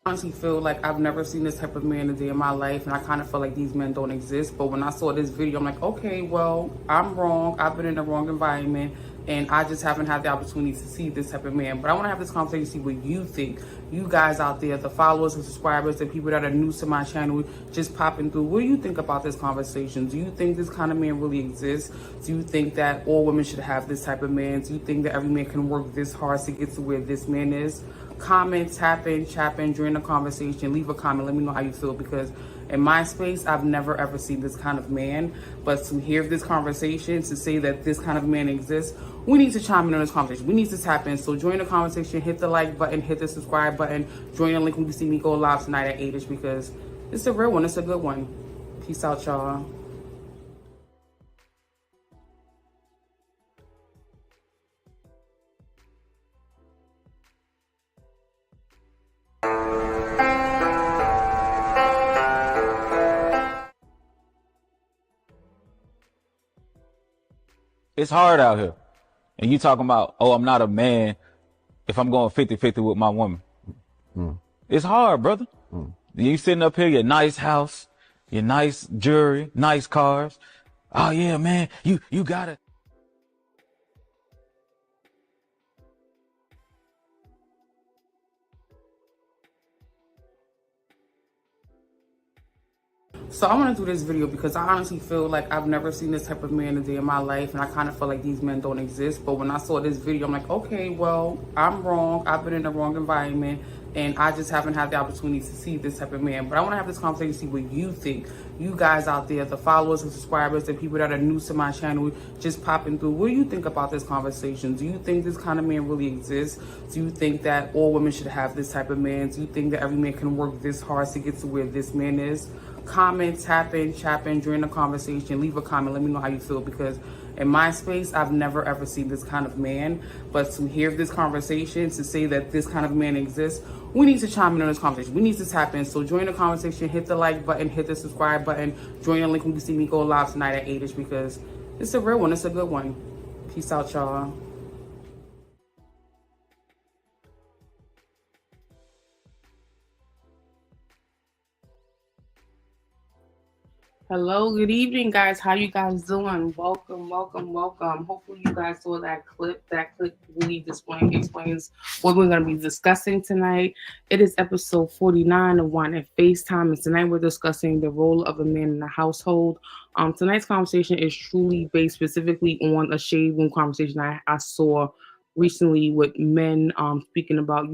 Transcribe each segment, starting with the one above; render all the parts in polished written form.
Honestly feel like I've never seen this type of man a day in my life, and I kind of feel like these men don't exist. But when I saw this video, I'm like, okay, well, I'm wrong. I've been in the wrong environment, and I just haven't had the opportunity to see this type of man. But I want to have this conversation, see what you think. You guys out there, the followers and subscribers, the people that are new to my channel, just popping through. What do you think about this conversation? Do you think this kind of man really exists? Do you think that all women should have this type of man? Do you think that every man can work this hard to get to where this man is? Comment, tap in, chat in, join the conversation, leave a comment, let me know how you feel, because in my space, I've never ever seen this kind of man. But to hear this conversation, to say that this kind of man exists, we need to chime in on this conversation. We need to tap in. So join the conversation, hit the like button, hit the subscribe button, join the link when you see me go live tonight at 8ish, because it's a real one, it's a good one. Peace out, y'all. It's hard out here. And you talking about, oh, I'm not a man if I'm going 50-50 with my woman. It's hard, brother. You sitting up here, your nice house, your nice jewelry, nice cars. Oh yeah, man, you got it. So I want to do this video because I honestly feel like I've never seen this type of man a day in my life, and I kind of feel like these men don't exist. But when I saw this video, I'm like, okay, well, I'm wrong. I've been in the wrong environment, and I just haven't had the opportunity to see this type of man. But I want to have this conversation, see what you think. You guys out there, the followers and subscribers, the people that are new to my channel, just popping through. What do you think about this conversation? Do you think this kind of man really exists? Do you think that all women should have this type of man? Do you think that every man can work this hard to get to where this man is? Comment, tap in, chat in, join the conversation, leave a comment, let me know how you feel, because in my space, I've never ever seen this kind of man. But to hear this conversation, to say that this kind of man exists, we need to chime in on this conversation. We need to tap in. So join the conversation, hit the like button, hit the subscribe button, join the link when you see me go live tonight at 8ish, because it's a real one, it's a good one. Peace out, y'all. Hello, good evening, guys. How you guys doing? Welcome, welcome, welcome. Hopefully you guys saw that clip. That clip really explains what we're going to be discussing tonight. It is episode 49 of One at FaceTime, and tonight we're discussing the role of a man in the household. Tonight's conversation is truly based specifically on a shade room conversation I saw recently with men speaking about,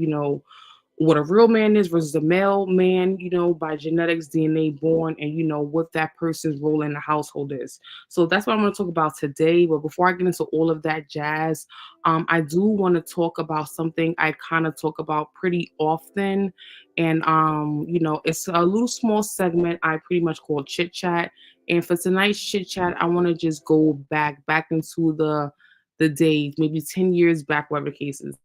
what a real man is versus a male man, by genetics, DNA, born, and what that person's role in the household is. So that's what I'm going to talk about today. But before I get into all of that jazz, I do want to talk about something I kind of talk about pretty often. And it's a little small segment I pretty much call chit chat. And for tonight's chit chat, I want to just go back into the days, maybe 10 years back, whatever the case is.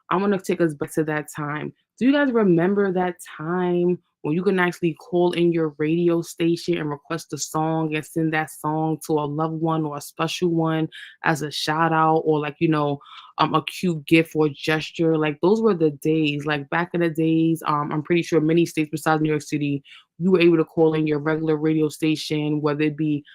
I want to take us back to that time. Do you guys remember that time when you can actually call in your radio station and request a song and send that song to a loved one or a special one as a shout out, or a cute gift or gesture? Like, those were the days. Like, back in the days, I'm pretty sure many states besides New York City, you were able to call in your regular radio station, whether it be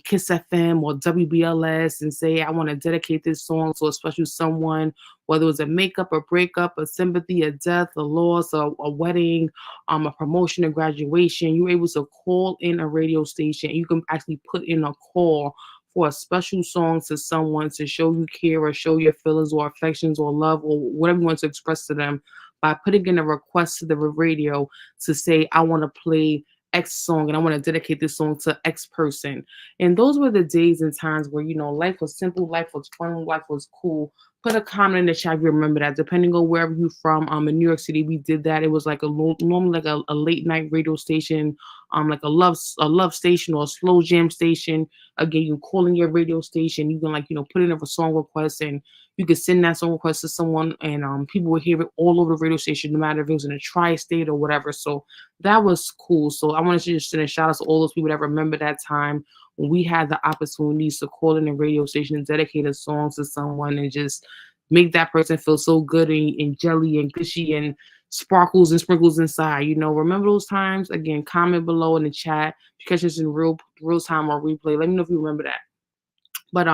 Kiss FM or WBLS, and say, I want to dedicate this song to a special someone, whether it was a makeup, a breakup, a sympathy, a death, a loss, a wedding, a promotion, a graduation. You were able to call in a radio station. You can actually put in a call for a special song to someone to show you care or show your feelings or affections or love or whatever you want to express to them by putting in a request to the radio to say, I want to play X song and I want to dedicate this song to X person. And those were the days and times where, life was simple, life was fun, life was cool. Put a comment in the chat if you remember that. Depending on wherever you're from, in New York City, we did that. It was like normally like a late night radio station, like a love station or a slow jam station. Again, you call in your radio station, you can put in a song request, and you could send that song request to someone, and people would hear it all over the radio station, no matter if it was in a tri-state or whatever. So that was cool. So I wanted to just send a shout out to all those people that remember that time when we had the opportunities to call in a radio station and dedicate a song to someone and just make that person feel so good and jelly and gushy and sparkles and sprinkles inside. Remember those times? Again, comment below in the chat. If you catch this in real time or replay, let me know if you remember that. But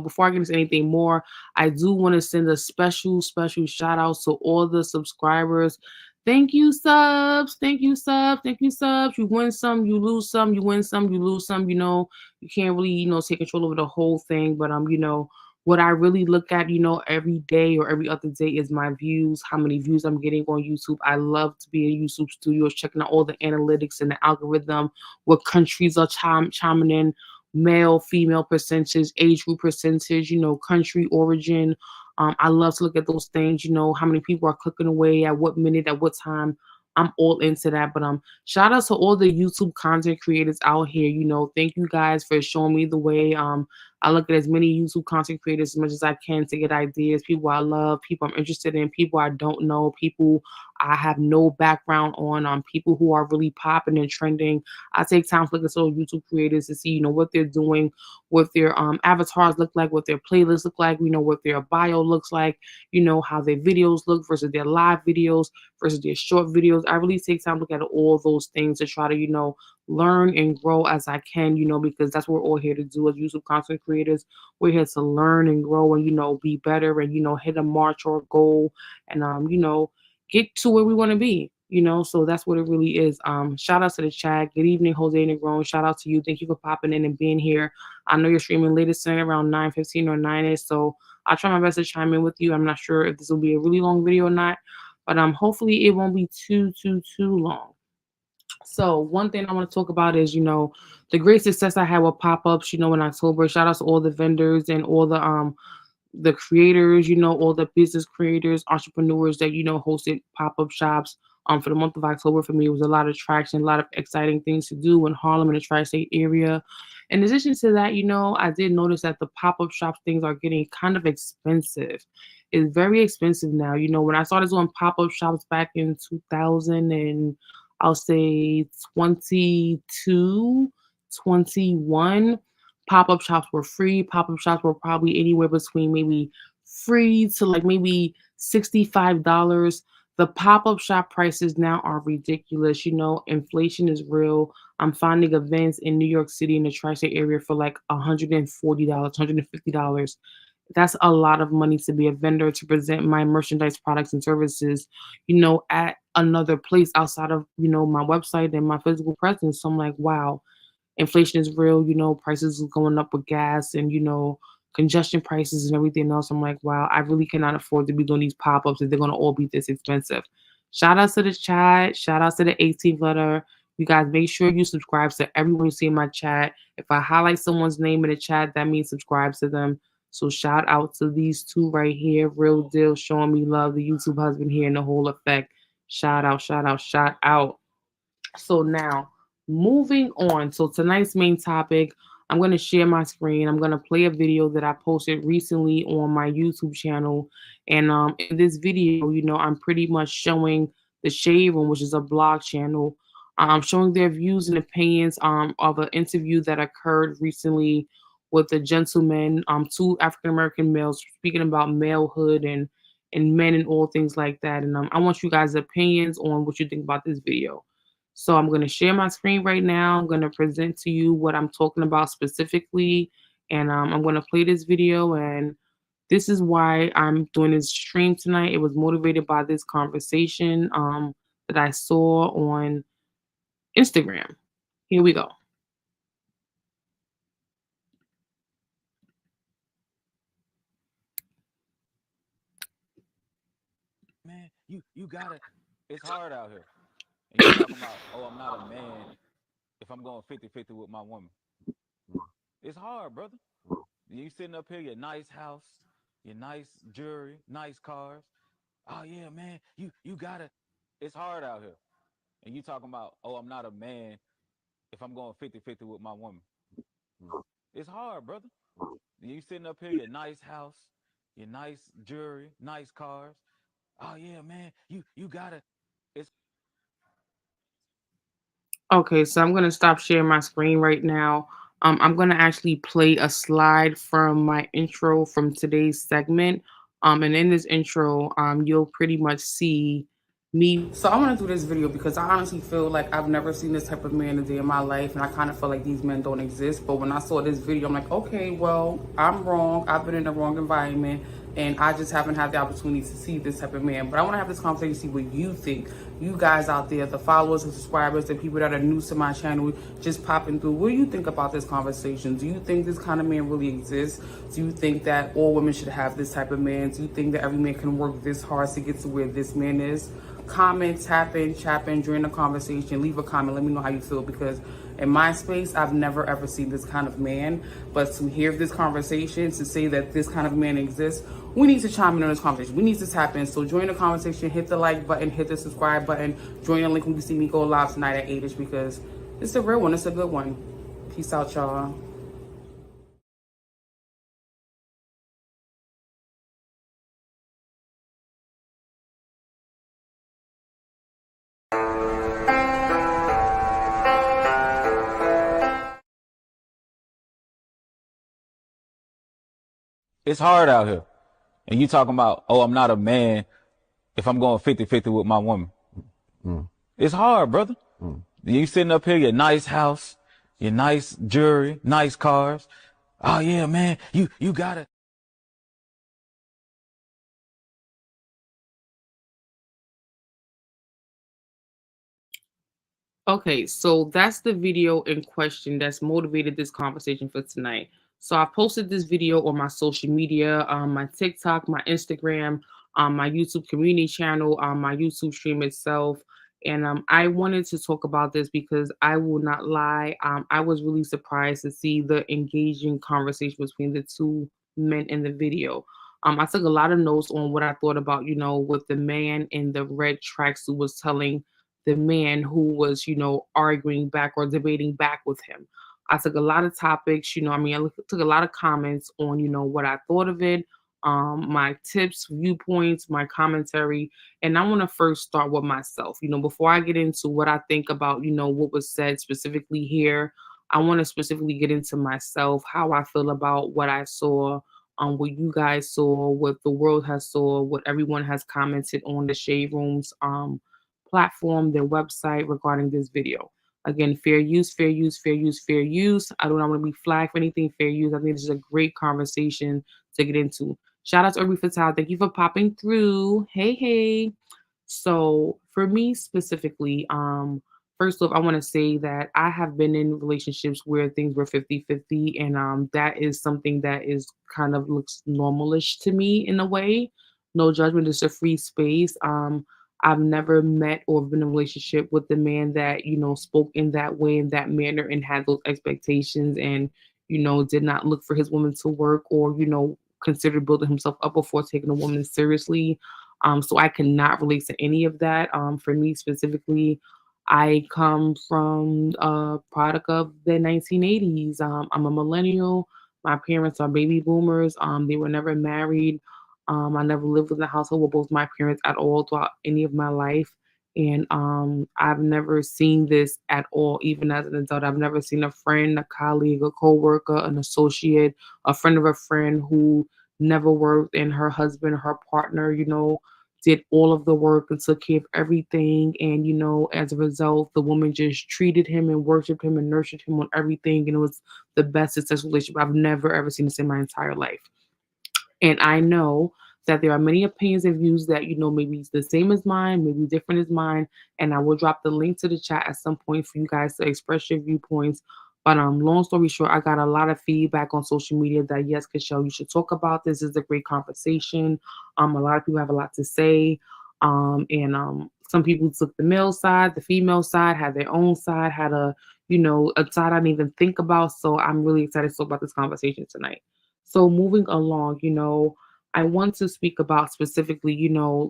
before I get into anything more, I do want to send a special shout out to all the subscribers. Thank you, subs. Thank you, subs. Thank you, subs. You win some, you lose some. You win some, you lose some. You can't really, take control over the whole thing. But what I really look at, every day or every other day is my views, how many views I'm getting on YouTube. I love to be in YouTube studios, checking out all the analytics and the algorithm, what countries are chiming in, male, female percentage, age group percentage, country origin. I love to look at those things, how many people are clicking away at what minute, at what time. I'm all into that. But shout out to all the YouTube content creators out here. Thank you guys for showing me the way. I look at as many YouTube content creators as much as I can to get ideas, people I love, people I'm interested in, people I don't know, people I have no background on people who are really popping and trending. I take time to look at those YouTube creators to see, what they're doing, what their avatars look like, what their playlists look like, what their bio looks like, how their videos look versus their live videos versus their short videos. I really take time to look at all those things to try to, learn and grow as I can, because that's what we're all here to do as YouTube content creators. We're here to learn and grow and, be better and, hit a march or a goal and, get to where we want to be. So that's what it really is. Shout out to the chat. Good evening, Jose Negron. Shout out to you. Thank you for popping in and being here. I know you're streaming latest tonight around 9:15 or 9ish. So I'll try my best to chime in with you. I'm not sure if this will be a really long video or not, but hopefully it won't be too long. So one thing I want to talk about is, the great success I had with pop-ups, in October. Shout out to all the vendors and all the creators, all the business creators, entrepreneurs that, hosted pop-up shops. For the month of October, for me, it was a lot of traction, a lot of exciting things to do in Harlem and the tri-state area. In addition to that, I did notice that the pop-up shop things are getting kind of expensive. It's very expensive now. When I started doing pop-up shops back in 2000 and I'll say 22, 21, pop-up shops were free. Pop-up shops were probably anywhere between maybe free to like maybe $65. The pop-up shop prices now are ridiculous. Inflation is real. I'm finding events in New York City in the tri-state area for like $140, $150. That's a lot of money to be a vendor to present my merchandise, products, and services, at another place outside of, my website and my physical presence. So I'm like, wow, inflation is real, prices are going up with gas and, congestion prices and everything else. I'm like, wow, I really cannot afford to be doing these pop-ups if they're going to all be this expensive. Shout out to the chat. Shout out to the 18th letter. You guys make sure you subscribe to everyone you see in my chat. If I highlight someone's name in the chat, that means subscribe to them. So shout out to these two right here. Real deal, showing me love. The YouTube husband here and the whole effect. Shout out, shout out, shout out. So now, moving on. So tonight's main topic, I'm going to share my screen. I'm going to play a video that I posted recently on my YouTube channel. And in this video, I'm pretty much showing the Shade Room, which is a blog channel. I'm showing their views and opinions of an interview that occurred recently with a gentleman, two African American males, speaking about malehood and men and all things like that. And I want you guys' opinions on what you think about this video. So I'm going to share my screen right now. I'm going to present to you what I'm talking about specifically. And I'm going to play this video. And this is why I'm doing this stream tonight. It was motivated by this conversation that I saw on Instagram. Here we go. Man, you gotta. It's hard out here. And you talking about, oh, I'm not a man if I'm going 50-50 with my woman. It's hard, brother. You sitting up here, your nice house, your nice jewelry, nice cars. Oh yeah, man, you gotta. It's hard out here. And you talking about, oh, I'm not a man if I'm going 50-50 with my woman. It's hard, brother. You sitting up here, your nice house, your nice jewelry, nice cars. Oh yeah, man, you gotta. It's Okay, so I'm going to stop sharing my screen right now. I'm going to actually play a slide from my intro from today's segment. And in this intro, you'll pretty much see, what I'm talking about. So I'm going to stop sharing my screen right now. I'm going to actually play a slide from my intro from today's segment. And in this intro, you'll pretty much see, what I'm talking about. So I'm going to stop sharing my screen right now. I'm going to actually play a slide from my intro from today's segment. And in this intro, you'll pretty much see me. So I want to do this video because I honestly feel like I've never seen this type of man a day in my life, and I kind of feel like these men don't exist. But when I saw this video, I'm like, okay, well, I'm wrong. I've been in the wrong environment, and I just haven't had the opportunity to see this type of man. But I want to have this conversation, see what you think. You guys out there, the followers and subscribers, the people that are new to my channel, just popping through. What do you think about this conversation? Do you think this kind of man really exists? Do you think that all women should have this type of man? Do you think that every man can work this hard to get to where this man is? Comment, tap in, chap in, during the conversation. Leave a comment. Let me know how you feel, because in my space, I've never ever seen this kind of man. But to hear this conversation, to say that this kind of man exists, we need to chime in on this conversation. We need to tap in. So join the conversation, hit the like button, hit the subscribe button, join the link when you see me go live tonight at 8ish, because it's a real one. It's a good one. Peace out, y'all. It's hard out here. And you talking about, oh, I'm not a man if I'm going 50-50 with my woman. It's hard, brother. You sitting up here, your nice house, your nice jewelry, nice cars. Oh yeah, man, you gotta. Okay, so that's the video in question that's motivated this conversation for tonight. So I posted this video on my social media, my TikTok, my Instagram, my YouTube community channel, my YouTube stream itself. And I wanted to talk about this because I will not lie. I was really surprised to see the engaging conversation between the two men in the video. I took a lot of notes on what I thought about, what the man in the red tracksuit was telling the man who was, arguing back or debating back with him. I took a lot of topics, took a lot of comments on, what I thought of it, my tips, viewpoints, my commentary. And I want to first start with myself, before I get into what I think about, what was said specifically here. I want to specifically get into myself, how I feel about what I saw, what you guys saw, what the world has saw, what everyone has commented on the shade rooms. Platform, their website regarding this video. Again, fair use, fair use, fair use, fair use. I do not want to be flagged for anything. Fair use. I think this is a great conversation to get into. Shout out to Urbi Fatal. Thank you for popping through. Hey, hey. So for me specifically, first off, I want to say that I have been in relationships where things were 50-50, and that is something that is kind of looks normalish to me in a way. No judgment, it's a free space. I've never met or been in a relationship with the man that, spoke in that way, in that manner, and had those expectations and, did not look for his woman to work or, considered building himself up before taking a woman seriously. So I cannot relate to any of that. For me specifically, I come from a product of the 1980s. I'm a millennial. My parents are baby boomers. They were never married. I never lived in a household with both my parents at all throughout any of my life. And I've never seen this at all, even as an adult. I've never seen a friend, a colleague, a coworker, an associate, a friend of a friend who never worked and her husband, her partner, did all of the work and took care of everything. And, as a result, the woman just treated him and worshiped him and nurtured him on everything. And it was the best successful relationship. I've never, ever seen this in my entire life. And I know that there are many opinions and views that, maybe it's the same as mine, maybe different as mine. And I will drop the link to the chat at some point for you guys to express your viewpoints. But long story short, I got a lot of feedback on social media that yes, Kashel, you should talk about this. This is a great conversation. A lot of people have a lot to say. And some people took the male side, the female side, had their own side, had a side I didn't even think about. So I'm really excited to talk about this conversation tonight. So moving along, I want to speak about specifically,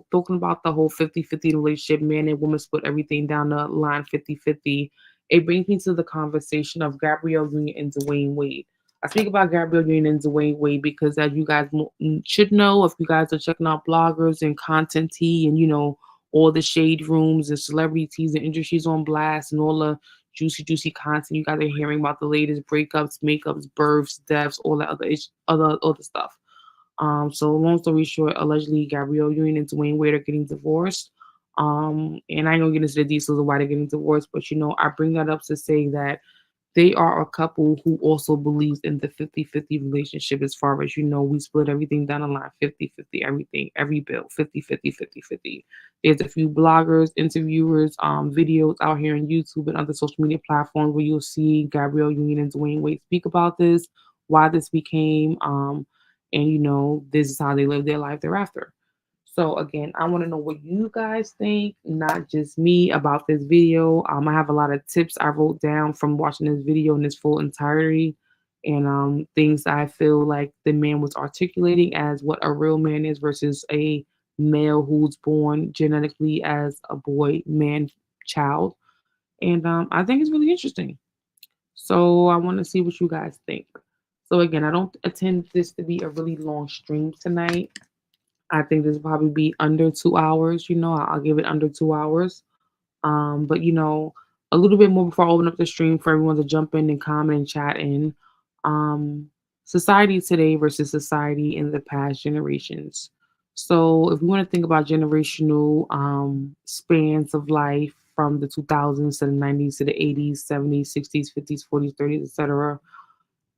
talking about the whole 50-50 relationship, man and woman split everything down the line 50-50. It brings me to the conversation of Gabrielle Union and Dwayne Wade. I speak about Gabrielle Union and Dwayne Wade because as you guys should know, if you guys are checking out bloggers and content tea and, all the shade rooms and celebrities and industries on blast and all the juicy, juicy content. You guys are hearing about the latest breakups, makeups, births, deaths, all that other stuff. So long story short, allegedly Gabrielle Union and Dwayne Wade are getting divorced. And I don't get into the details of why they're getting divorced, but I bring that up to say that they are a couple who also believes in the 50-50 relationship as far as, we split everything down the line 50-50, everything, every bill 50-50, 50-50. There's a few bloggers, interviewers, videos out here on YouTube and other social media platforms where you'll see Gabrielle Union and Dwayne Wade speak about this, why this became, and this is how they live their life thereafter. So again, I want to know what you guys think, not just me, about this video. I have a lot of tips I wrote down from watching this video in its full entirety, and things I feel like the man was articulating as what a real man is versus a male who's born genetically as a boy, man, child. And I think it's really interesting. So I want to see what you guys think. So again, I don't intend this to be a really long stream tonight. I think this will probably be under 2 hours. I'll give it under 2 hours. But a little bit more before I open up the stream for everyone to jump in and comment and chat in. Um, Society today versus society in the past generations. So if we want to think about generational spans of life from the 2000s to the 90s to the 80s, 70s, 60s, 50s, 40s, 30s, etc.,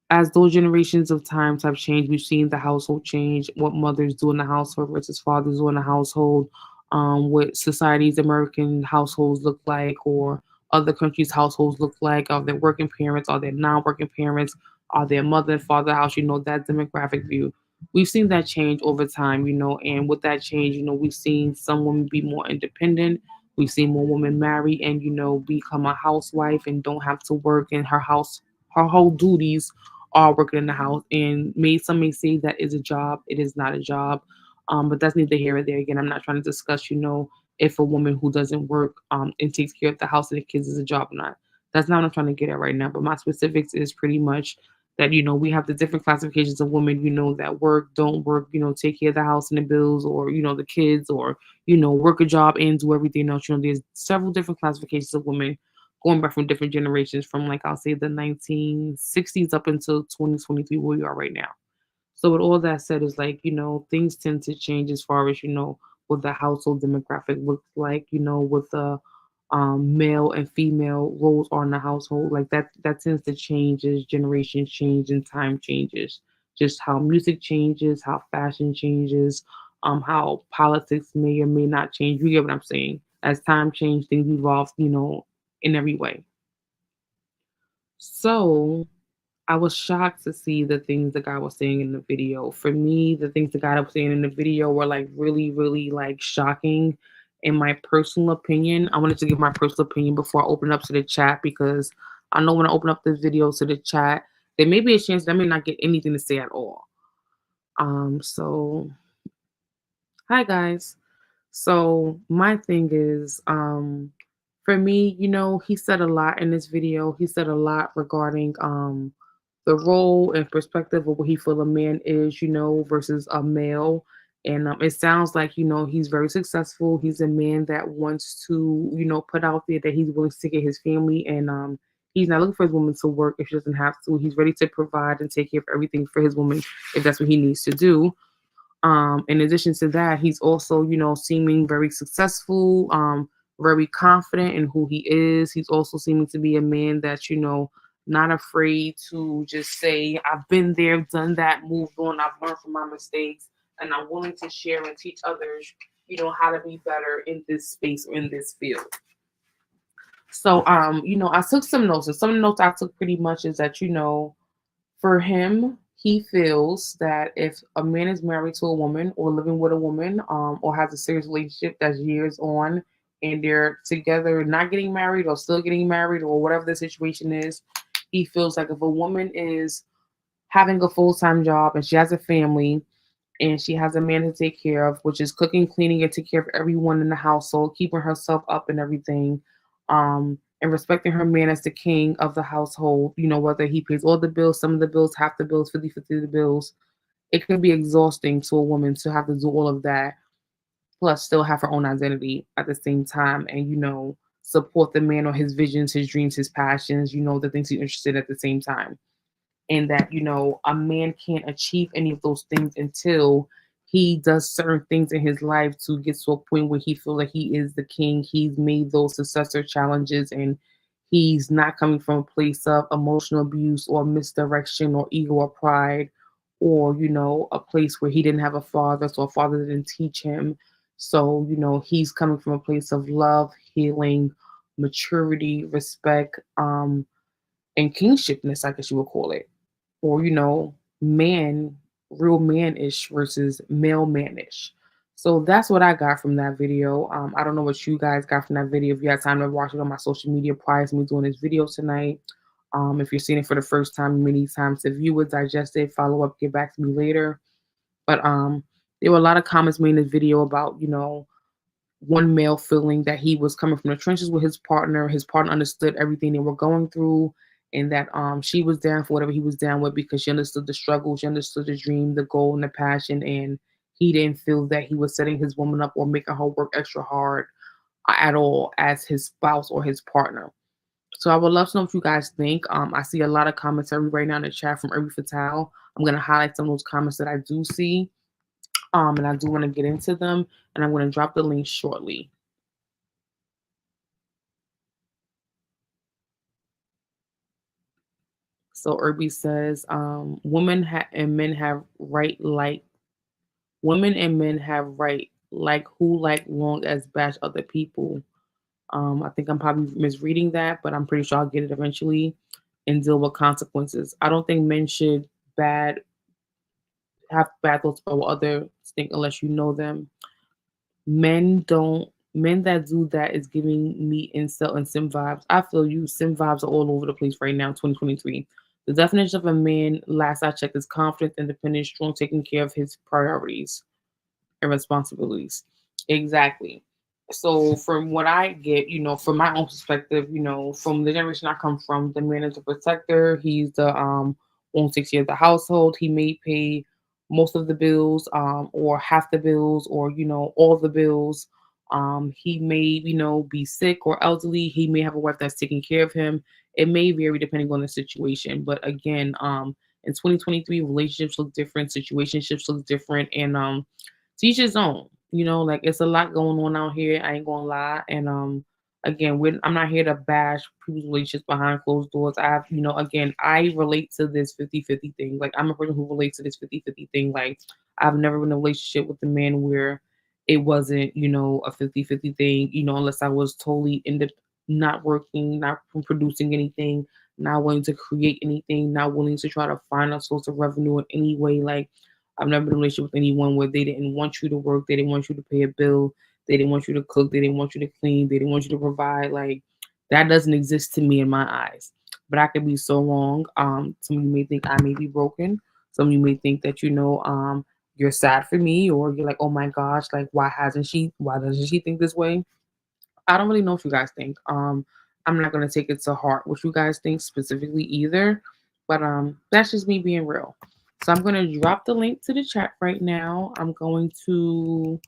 as those generations of times have changed, we've seen the household change, what mothers do in the household versus fathers do in the household, what society's American households look like, or other countries' households look like. Are they working parents? Are they non-working parents? Are they mother and father house? That demographic view. We've seen that change over time, and with that change, we've seen some women be more independent. We've seen more women marry and, become a housewife and don't have to work in her house. Her whole duties are working in the house, and some may say that is a job. It is not a job, but that's neither here or there. Again, I'm not trying to discuss, if a woman who doesn't work and takes care of the house and the kids is a job or not. That's not what I'm trying to get at right now. But my specifics is pretty much that we have the different classifications of women, that work, don't work, take care of the house and the bills, or the kids, or work a job and do everything else. There's several different classifications of women going back from different generations, from like I'll say the 1960s up until 2023, where we are right now. So with all that said, is like, things tend to change as far as, what the household demographic looks like, what the male and female roles are in the household. Like that tends to change as generations change and time changes. Just how music changes, how fashion changes, how politics may or may not change. You get what I'm saying? As time changes, things evolve, in every way. So I was shocked to see the things the guy was saying in the video. For me, the things the guy was saying in the video were like really, really like shocking. In my personal opinion, I wanted to give my personal opinion before I open up to the chat, because I know when I open up this video to the chat, there may be a chance that I may not get anything to say at all. So hi guys. So my thing is, for me, he said a lot in this video. He said a lot regarding the role and perspective of what he feel a man is, versus a male. And it sounds like, he's very successful. He's a man that wants to, put out there that he's willing to take care of his family, and he's not looking for his woman to work if she doesn't have to. He's ready to provide and take care of everything for his woman if that's what he needs to do. In addition to that, he's also, seeming very successful, very confident in who he is. He's also seeming to be a man that's, not afraid to just say, I've been there, done that, moved on, I've learned from my mistakes, and I'm willing to share and teach others, how to be better in this space or in this field. So, I took some notes, and some notes I took pretty much is that, for him, he feels that if a man is married to a woman or living with a woman, or has a serious relationship that's years on, and they're together, not getting married or still getting married or whatever the situation is, he feels like if a woman is having a full-time job and she has a family and she has a man to take care of, which is cooking, cleaning, and take care of everyone in the household, keeping herself up and everything, and respecting her man as the king of the household, whether he pays all the bills, some of the bills, half the bills, 50-50 of the bills, it can be exhausting to a woman to have to do all of that, plus still have her own identity at the same time, and, support the man on his visions, his dreams, his passions, the things he's interested in at the same time. And that, a man can't achieve any of those things until he does certain things in his life to get to a point where he feels like he is the king. He's made those successor challenges, and he's not coming from a place of emotional abuse or misdirection or ego or pride, or a place where he didn't have a father, so a father didn't teach him. So he's coming from a place of love, healing, maturity, respect, and kingshipness, I guess you would call it, or man, real manish versus male manish. So that's what I got from that video. I don't know what you guys got from that video. If you had time to watch it on my social media prior to me doing this video tonight, if you're seeing it for the first time, many times to view it, digest it, follow up, get back to me later. But there were a lot of comments made in this video about one male feeling that he was coming from the trenches with his partner. His partner understood everything they were going through, and that she was down for whatever he was down with because she understood the struggle, she understood the dream, the goal, and the passion, and he didn't feel that he was setting his woman up or making her work extra hard at all as his spouse or his partner. So I would love to know what you guys think. I see a lot of commentary right now in the chat from Irby Fatal. I'm gonna highlight some of those comments that I do see. And I do want to get into them, and I'm going to drop the link shortly. So Irby says, and men have right like women and men have right like who like long as bash other people. I think I'm probably misreading that, but I'm pretty sure I'll get it eventually and deal with consequences. I don't think men should bad have bad thoughts about what others think unless you know them. Men that do that is giving me incel and sim vibes. I feel you. Sim vibes are all over the place right now, 2023. The definition of a man, last I checked, is confident, independent, strong, taking care of his priorities and responsibilities. Exactly. So from what I get, from my own perspective, from the generation I come from, the man is a protector. He's the won't take care of the household. He may pay most of the bills, or half the bills, or all the bills. He may, be sick or elderly. He may have a wife that's taking care of him. It may vary depending on the situation. But again, in 2023, relationships look different, situationships look different, and teach his own. Like it's a lot going on out here. I ain't gonna lie. And again, I'm not here to bash people's relationships behind closed doors. I have, again, I relate to this 50-50 thing. Like I'm a person who relates to this 50-50 thing. Like I've never been in a relationship with a man where it wasn't, a 50-50 thing, unless I was totally not working, not producing anything, not willing to create anything, not willing to try to find a source of revenue in any way. Like I've never been in a relationship with anyone where they didn't want you to work, they didn't want you to pay a bill, they didn't want you to cook, they didn't want you to clean, they didn't want you to provide. Like that doesn't exist to me in my eyes. But I could be so wrong. Some of you may think I may be broken. Some of you may think that you're sad for me, or you're like, oh my gosh, like why doesn't she think this way? I don't really know what you guys think. I'm not gonna take it to heart what you guys think specifically either, but that's just me being real. So I'm gonna drop the link to the chat right now. I'm going to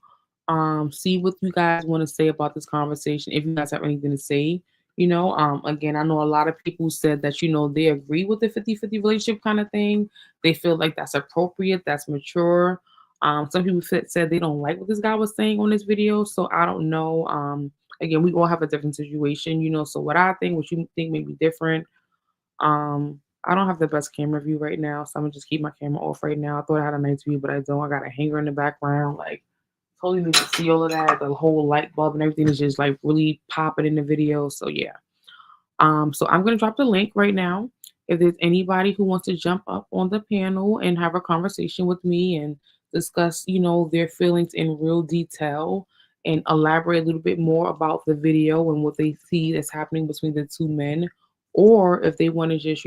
see what you guys want to say about this conversation. If you guys have anything to say, again, I know a lot of people said that they agree with the 50-50 relationship kind of thing. They feel like that's appropriate, that's mature. Some people said they don't like what this guy was saying on this video, so I don't know. Again, we all have a different situation, so what I think, what you think may be different. I don't have the best camera view right now, so I'm gonna just keep my camera off right now. I thought I had a nice view, but I don't. I got a hanger in the background, like totally need to see all of that. The whole light bulb and everything is just like really popping in the video. So yeah. So I'm gonna drop the link right now. If there's anybody who wants to jump up on the panel and have a conversation with me and discuss, their feelings in real detail and elaborate a little bit more about the video and what they see that's happening between the two men, or if they want to just,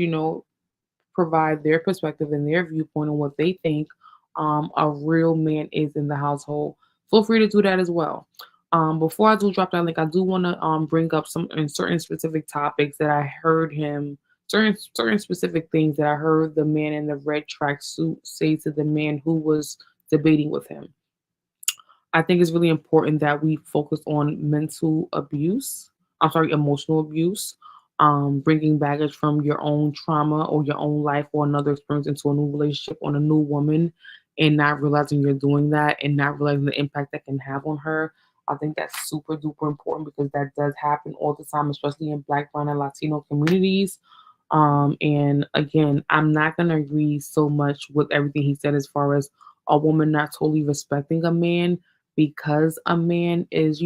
provide their perspective and their viewpoint on what they think a real man is in the household, feel free to do that as well. Before I do drop that link, I do want to bring up some in certain specific topics that I heard him, certain specific things that I heard the man in the red tracksuit say to the man who was debating with him. I think it's really important that we focus on mental abuse. I'm sorry, emotional abuse. Bringing baggage from your own trauma or your own life or another experience into a new relationship on a new woman and not realizing you're doing that and not realizing the impact that can have on her. I think that's super duper important because that does happen all the time, especially in Black, Brown, and Latino communities. And again, I'm not gonna agree so much with everything he said as far as a woman not totally respecting a man because a man is,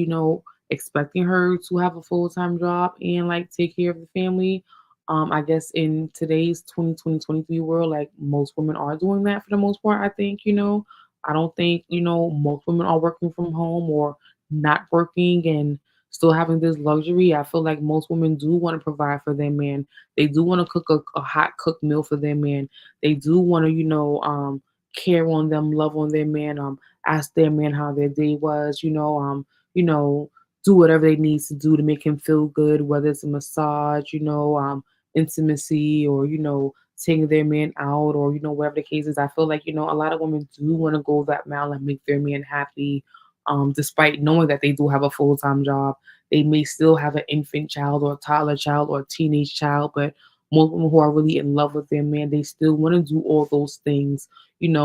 expecting her to have a full time job and like take care of the family. I guess in today's 2023 world, like most women are doing that for the most part. I think, I don't think, most women are working from home or not working and still having this luxury. I feel like most women do want to provide for their man. They do want to cook a hot cooked meal for their man. They do want to, care on them, love on their man, ask their man how their day was, you know, do whatever they need to do to make him feel good, whether it's a massage, intimacy, or taking their man out, or whatever the case is. I feel like a lot of women do want to go that mile and make their man happy, despite knowing that they do have a full time job. They may still have an infant child or a toddler child or a teenage child, but most women who are really in love with their man, they still want to do all those things,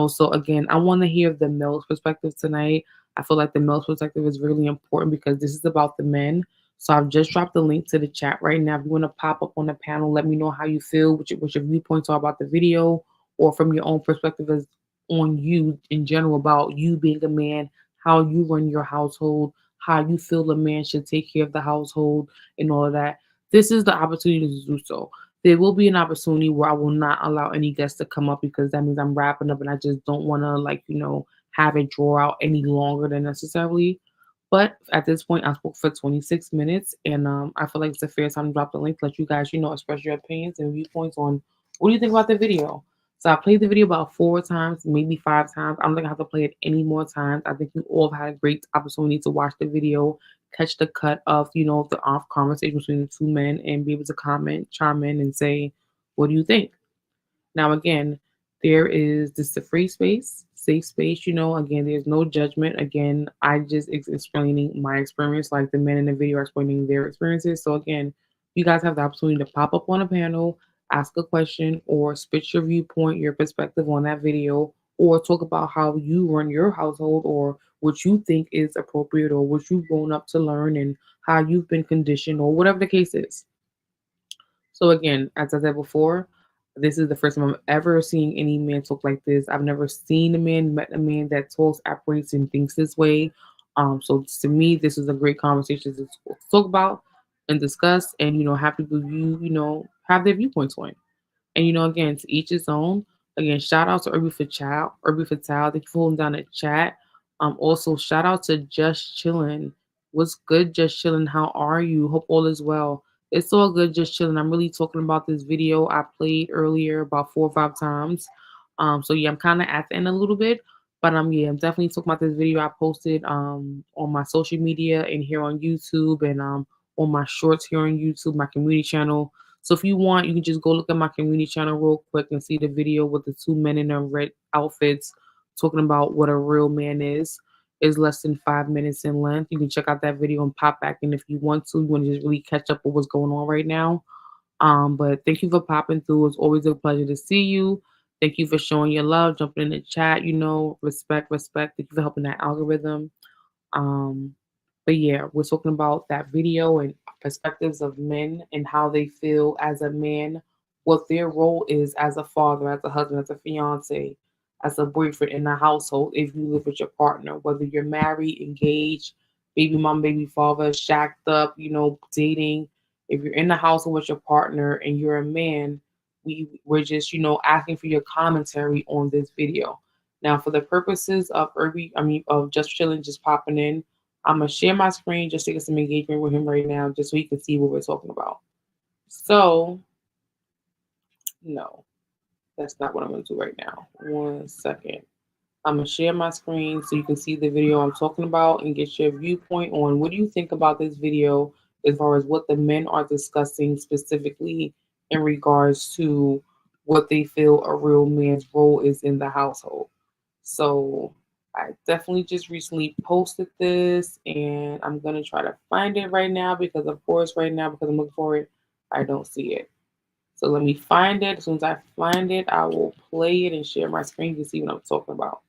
So again, I want to hear the male's perspective tonight. I feel like the male's perspective is really important because this is about the men. So I've just dropped the link to the chat right now. If you want to pop up on the panel, let me know how you feel, what your viewpoints are about the video, or from your own perspective as on you in general about you being a man, how you run your household, how you feel a man should take care of the household, and all of that. This is the opportunity to do so. There will be an opportunity where I will not allow any guests to come up because that means I'm wrapping up and I just don't want to have it draw out any longer than necessarily. But at this point, I spoke for 26 minutes, and I feel like it's a fair time to drop the link, let you guys, express your opinions and viewpoints on what do you think about the video. So I played the video about 4 times, maybe 5 times. I don't think I have to play it any more times. I think you all have had a great opportunity to watch the video, catch the cut of, the off conversation between the two men, and be able to comment, chime in, and say, what do you think? Now, again, there is this a free space, safe space. Again, there's no judgment. Again, I just explaining my experience, like the men in the video are explaining their experiences. So again, you guys have the opportunity to pop up on a panel, ask a question, or spit your viewpoint, your perspective on that video, or talk about how you run your household, or what you think is appropriate, or what you've grown up to learn, and how you've been conditioned, or whatever the case is. So again, as I said before, this is the first time I'm ever seeing any man talk like this. I've never seen a man, met a man that talks, operates, and thinks this way. So to me, this is a great conversation to talk about and discuss, and have people have their viewpoints on. And again, to each his own. Again, shout out to Urbi Fatal. Thank you for holding down the chat. Also shout out to Just Chillin'. What's good, Just Chillin'? How are you? Hope all is well. It's all good, Just Chillin'. I'm really talking about this video I played earlier about 4 or 5 times. So yeah, I'm kind of at the end a little bit, but yeah, I'm definitely talking about this video I posted on my social media and here on YouTube and on my shorts here on YouTube, my community channel. So if you want, you can just go look at my community channel real quick and see the video with the two men in their red outfits talking about what a real man is. Is less than 5 minutes in length. You can check out that video and pop back in if you want to. You want to just really catch up with what's going on right now. But thank you for popping through. It's always a pleasure to see you. Thank you for showing your love, jumping in the chat. Respect, respect. Thank you for helping that algorithm. Um, but yeah, we're talking about that video and perspectives of men and how they feel as a man, what their role is as a father, as a husband, as a fiance, as a boyfriend in the household if you live with your partner, whether you're married, engaged, baby mom, baby father, shacked up, dating. If you're in the household with your partner and you're a man, we're just, asking for your commentary on this video. Now, for the purposes of of just chilling, just popping in, I'm gonna share my screen just to get some engagement with him right now, just so he can see what we're talking about. So, no, that's not what I'm gonna do right now. 1 second. I'm gonna share my screen so you can see the video I'm talking about and get your viewpoint on what do you think about this video as far as what the men are discussing specifically in regards to what they feel a real man's role is in the household. So I definitely just recently posted this and I'm gonna try to find it right now because of course right now because I'm looking for it, I don't see it. So let me find it. As soon as I find it, I will play it and share my screen to see what I'm talking about.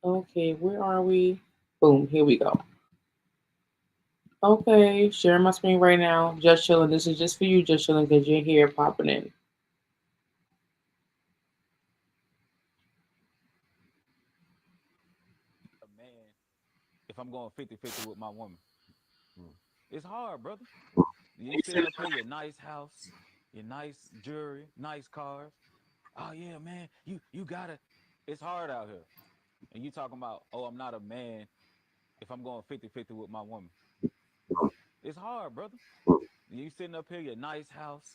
Okay, where are we? Boom, here we go. Okay, sharing my screen right now. Just chilling. This is just for you, just chilling, because you're here popping in. A man, if I'm going 50-50 with my woman, it's hard, brother. You sitting up here, your nice house, your nice jewelry, nice cars. Oh yeah, man, you gotta. It's hard out here, and you talking about, oh, I'm not a man if I'm going 50-50 with my woman. It's hard, brother. You sitting up here, your nice house,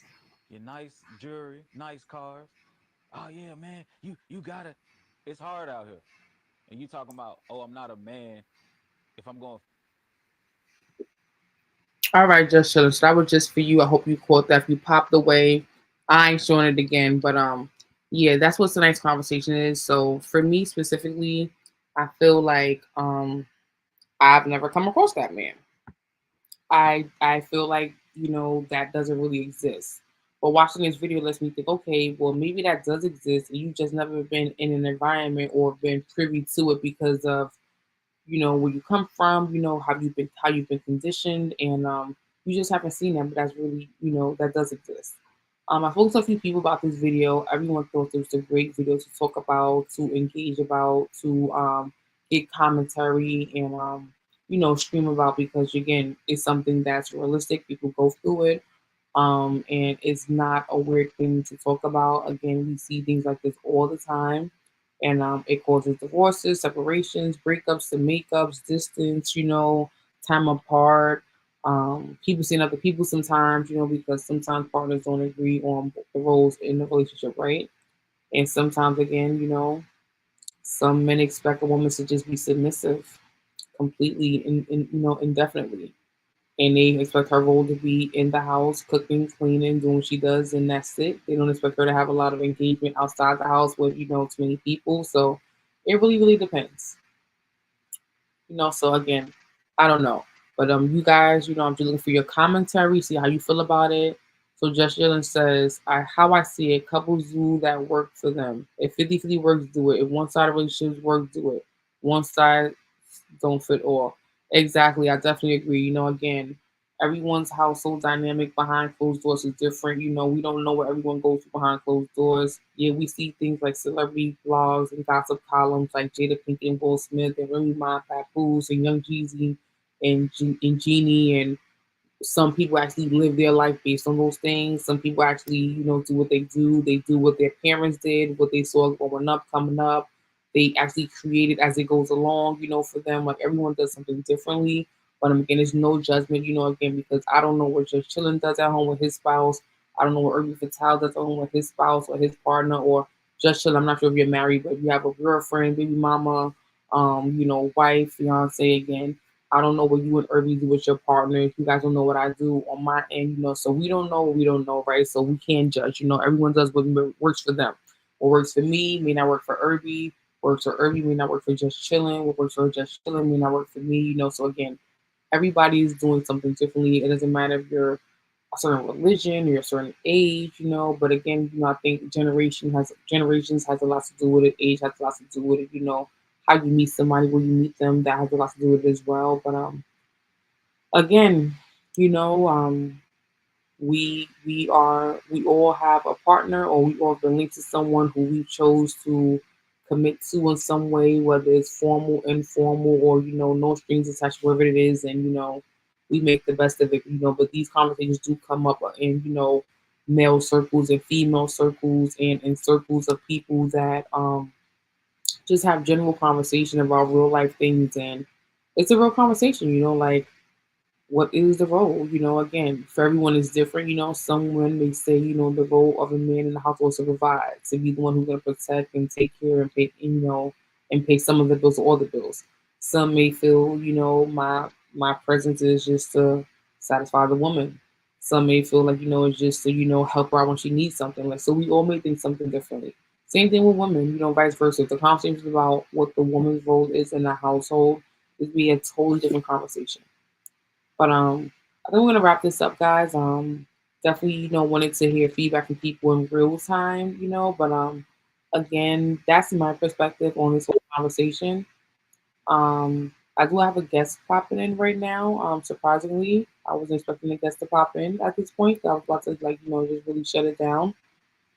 your nice jewelry, nice cars. Oh yeah, man, you gotta. It's hard out here, and you talking about, oh, I'm not a man if I'm going. All right, just chilling. So that was just for you. I hope you caught that. If you popped away, I ain't showing it again. But yeah, that's what tonight's conversation is. So for me specifically, I feel like I've never come across that man. I feel like that doesn't really exist. But watching this video lets me think, okay, well maybe that does exist, and you've just never been in an environment or been privy to it because of where you come from, how you've been conditioned, and you just haven't seen them. But that's really that does exist. I spoke to a few people about this video. Everyone thought it was a great video to talk about, to engage about, to get commentary, and stream about, because again, it's something that's realistic. People go through it, and it's not a weird thing to talk about. Again, we see things like this all the time, and it causes divorces, separations, breakups, the makeups, distance, time apart. People seeing other people sometimes, because sometimes partners don't agree on the roles in the relationship, right? And sometimes, again, some men expect a woman to just be submissive completely and indefinitely, and they expect her role to be in the house, cooking, cleaning, doing what she does, and that's it. They don't expect her to have a lot of engagement outside the house with too many people. So it really, really depends. So again, I don't know, but you guys, I'm just looking for your commentary, see how you feel about it. So Just Yellen says, how I see it, couples do that work for them. If 50-50 works, do it. If one side of relationships work, do it. One side don't fit all. Exactly. I definitely agree. Again, everyone's household dynamic behind closed doors is different. We don't know what everyone goes through behind closed doors. Yeah, we see things like celebrity blogs and gossip columns like Jada Pinkett and Will Smith and Remy Ma, Papoose and Young Jeezy and Jeannie, and some people actually live their life based on those things. Some people actually, do what they do. They do what their parents did, what they saw growing up, coming up. They actually create it as it goes along, for them. Like everyone does something differently. But again, there's no judgment, again, because I don't know what Just Chillin does at home with his spouse. I don't know what Irby Fatal does at home with his spouse or his partner, or Just Chillin. I'm not sure if you're married, but if you have a girlfriend, baby mama, wife, fiance, again, I don't know what you and Irby do with your partners. You guys don't know what I do on my end, So we don't know what we don't know, right? So we can't judge. Everyone does what works for them. What works for me may not work for Irby. Works for Irby may not work for Just Chilling. What works for Just Chilling may not work for me. So again, everybody is doing something differently. It doesn't matter if you're a certain religion or a certain age, But again, I think generations has a lot to do with it. Age has a lot to do with it. How you meet somebody, where you meet them, that has a lot to do with it as well. But again, you know, um, we all have a partner, or we all been linked to someone who we chose to commit to in some way, whether it's formal, informal, or no strings attached, whatever it is, and we make the best of it. But these conversations do come up in male circles and female circles, and in circles of people that just have general conversation about real life things, and it's a real conversation. Like, what is the role? Again, for everyone is different. Some women may say, the role of a man in the household to provide, to be the one who's going to protect and take care and pay, and pay some of the bills or all the bills. Some may feel, my presence is just to satisfy the woman. Some may feel like, it's just to, help her out when she needs something. Like, so we all may think something differently. Same thing with women, vice versa. If the conversation is about what the woman's role is in the household, it'd be a totally different conversation. But I think we're gonna wrap this up, guys. Definitely, wanted to hear feedback from people in real time, But again, that's my perspective on this whole conversation. I do have a guest popping in right now. Surprisingly, I wasn't expecting a guest to pop in at this point. I was about to just really shut it down.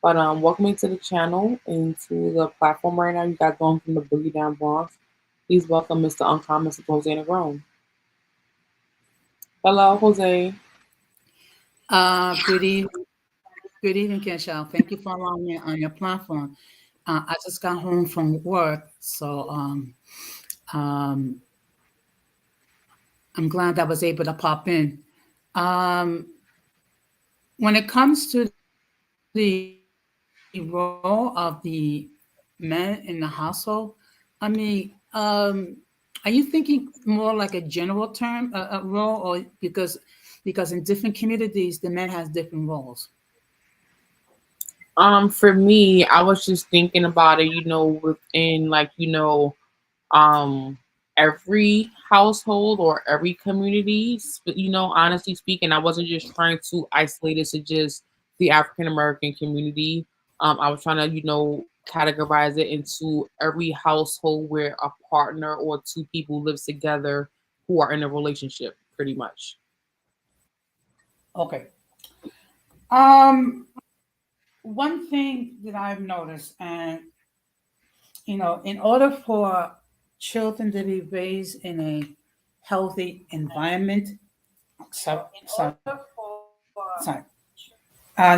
But welcome to the channel and to the platform right now. You guys going from the Boogie Down Bronx. Please welcome Mr. Uncommon, Mr. Jose Negron. Hello, Jose. Good evening, Kenshaw. Thank you for allowing me on your platform. I just got home from work, so um, I'm glad I was able to pop in. Um, when it comes to the role of the man in the household, I mean, are you thinking more like a general term, a role, or because in different communities the man has different roles? For me, I was just thinking about it, within um every household or every community. Honestly speaking, I wasn't just trying to isolate it to just the African American community. I was trying to, categorize it into every household where a partner or two people live together who are in a relationship, pretty much. Okay. Um, One thing that I've noticed, and in order for children to be raised in a healthy environment, sorry,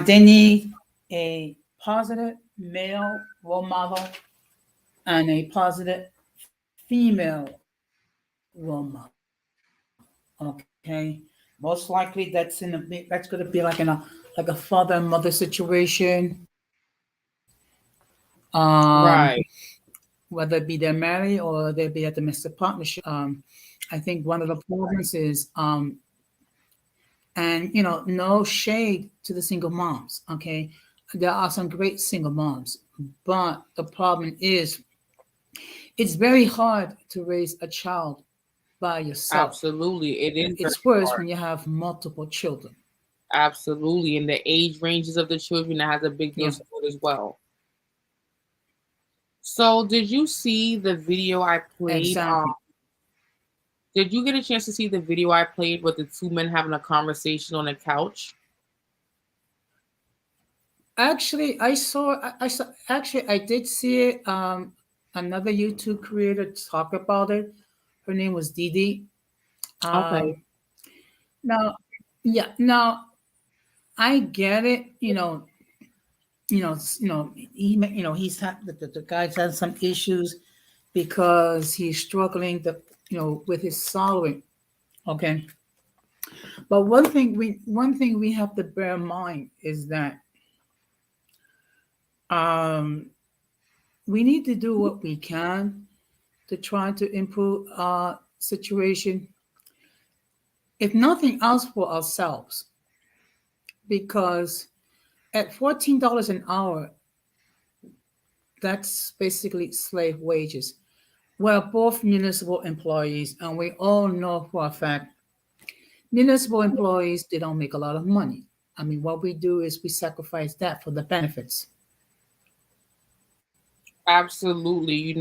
they need a positive male role model and a positive female role model. Okay, most likely that's going to be like a father and mother situation. Um, Right. whether it be they're married or they be a domestic partnership. I think one of the problems is, and no shade to the single moms. Okay, there are some great single moms, but the problem is it's very hard to raise a child by yourself. Absolutely. It is very It's worse hard. when you have multiple children. Absolutely. And the age ranges of the children, that has a big deal Yeah, to it as well. So, did you see the video I played? exactly. Did you get a chance to see the video I played with the two men having a conversation on a couch? Actually, I did see it. Another YouTube creator talk about it. Her name was Didi. Okay. Um, now, yeah, now I get it. The guy's had some issues because he's struggling with his salary. Okay, but one thing we have to bear in mind is that um, we need to do what we can to try to improve our situation, if nothing else for ourselves, because at $14 an hour, that's basically slave wages. We're both municipal employees, and we all know for a fact municipal employees, they don't make a lot of money. I mean, what we do is we sacrifice that for the benefits. Absolutely.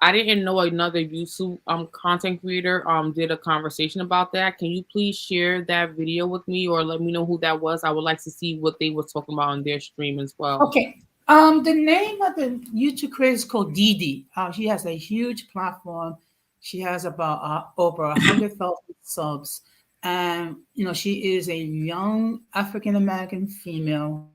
I didn't know another YouTube content creator did a conversation about that. Can you please share that video with me or let me know who that was? I would like to see what they were talking about on their stream as well. Okay. The name of the YouTube creator is called Didi. She has a huge platform. She has about over 100,000 subs, and she is a young African American female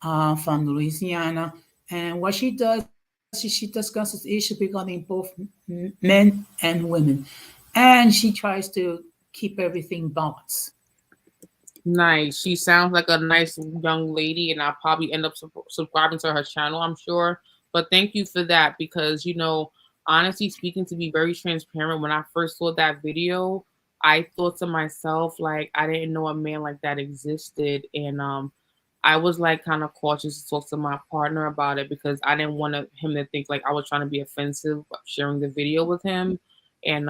from Louisiana. And what she does is she discusses issues regarding both men and women, and she tries to keep everything balanced. Nice. She sounds like a nice young lady, and I'll probably end up subscribing to her channel, I'm sure. But thank you for that because, honestly speaking, to be very transparent, when I first saw that video, I thought to myself, like, I didn't know a man like that existed. And I was like kind of cautious to talk to my partner about it because I didn't want him to think like I was trying to be offensive sharing the video with him. And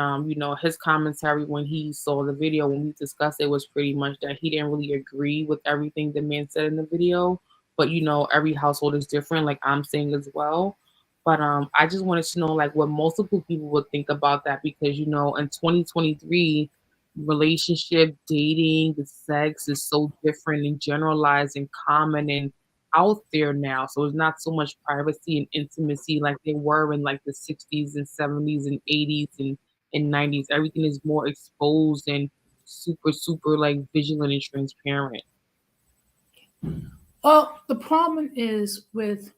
his commentary when he saw the video, when we discussed it, was pretty much that he didn't really agree with everything the man said in the video. But every household is different, like I'm saying as well. But I just wanted to know like what multiple people would think about that, because in 2023, relationship, dating, the sex is so different and generalized and common and out there now. So it's not so much privacy and intimacy like they were in like the 60s and 70s and 80s and 90s. Everything is more exposed and super, super like vigilant and transparent. Well, the problem is with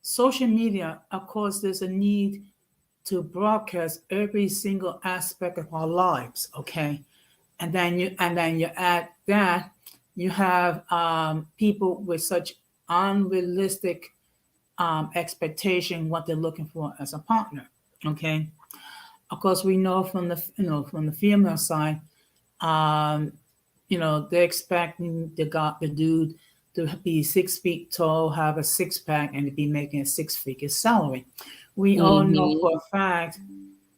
social media, of course, there's a need to broadcast every single aspect of our lives, okay? And then you add that you have people with such unrealistic expectation what they're looking for as a partner, okay? Of course, we know from the female side, um, they're expecting the dude to be 6 feet tall, have a six pack, and to be making a six-figure salary. We all know Hmm. for a fact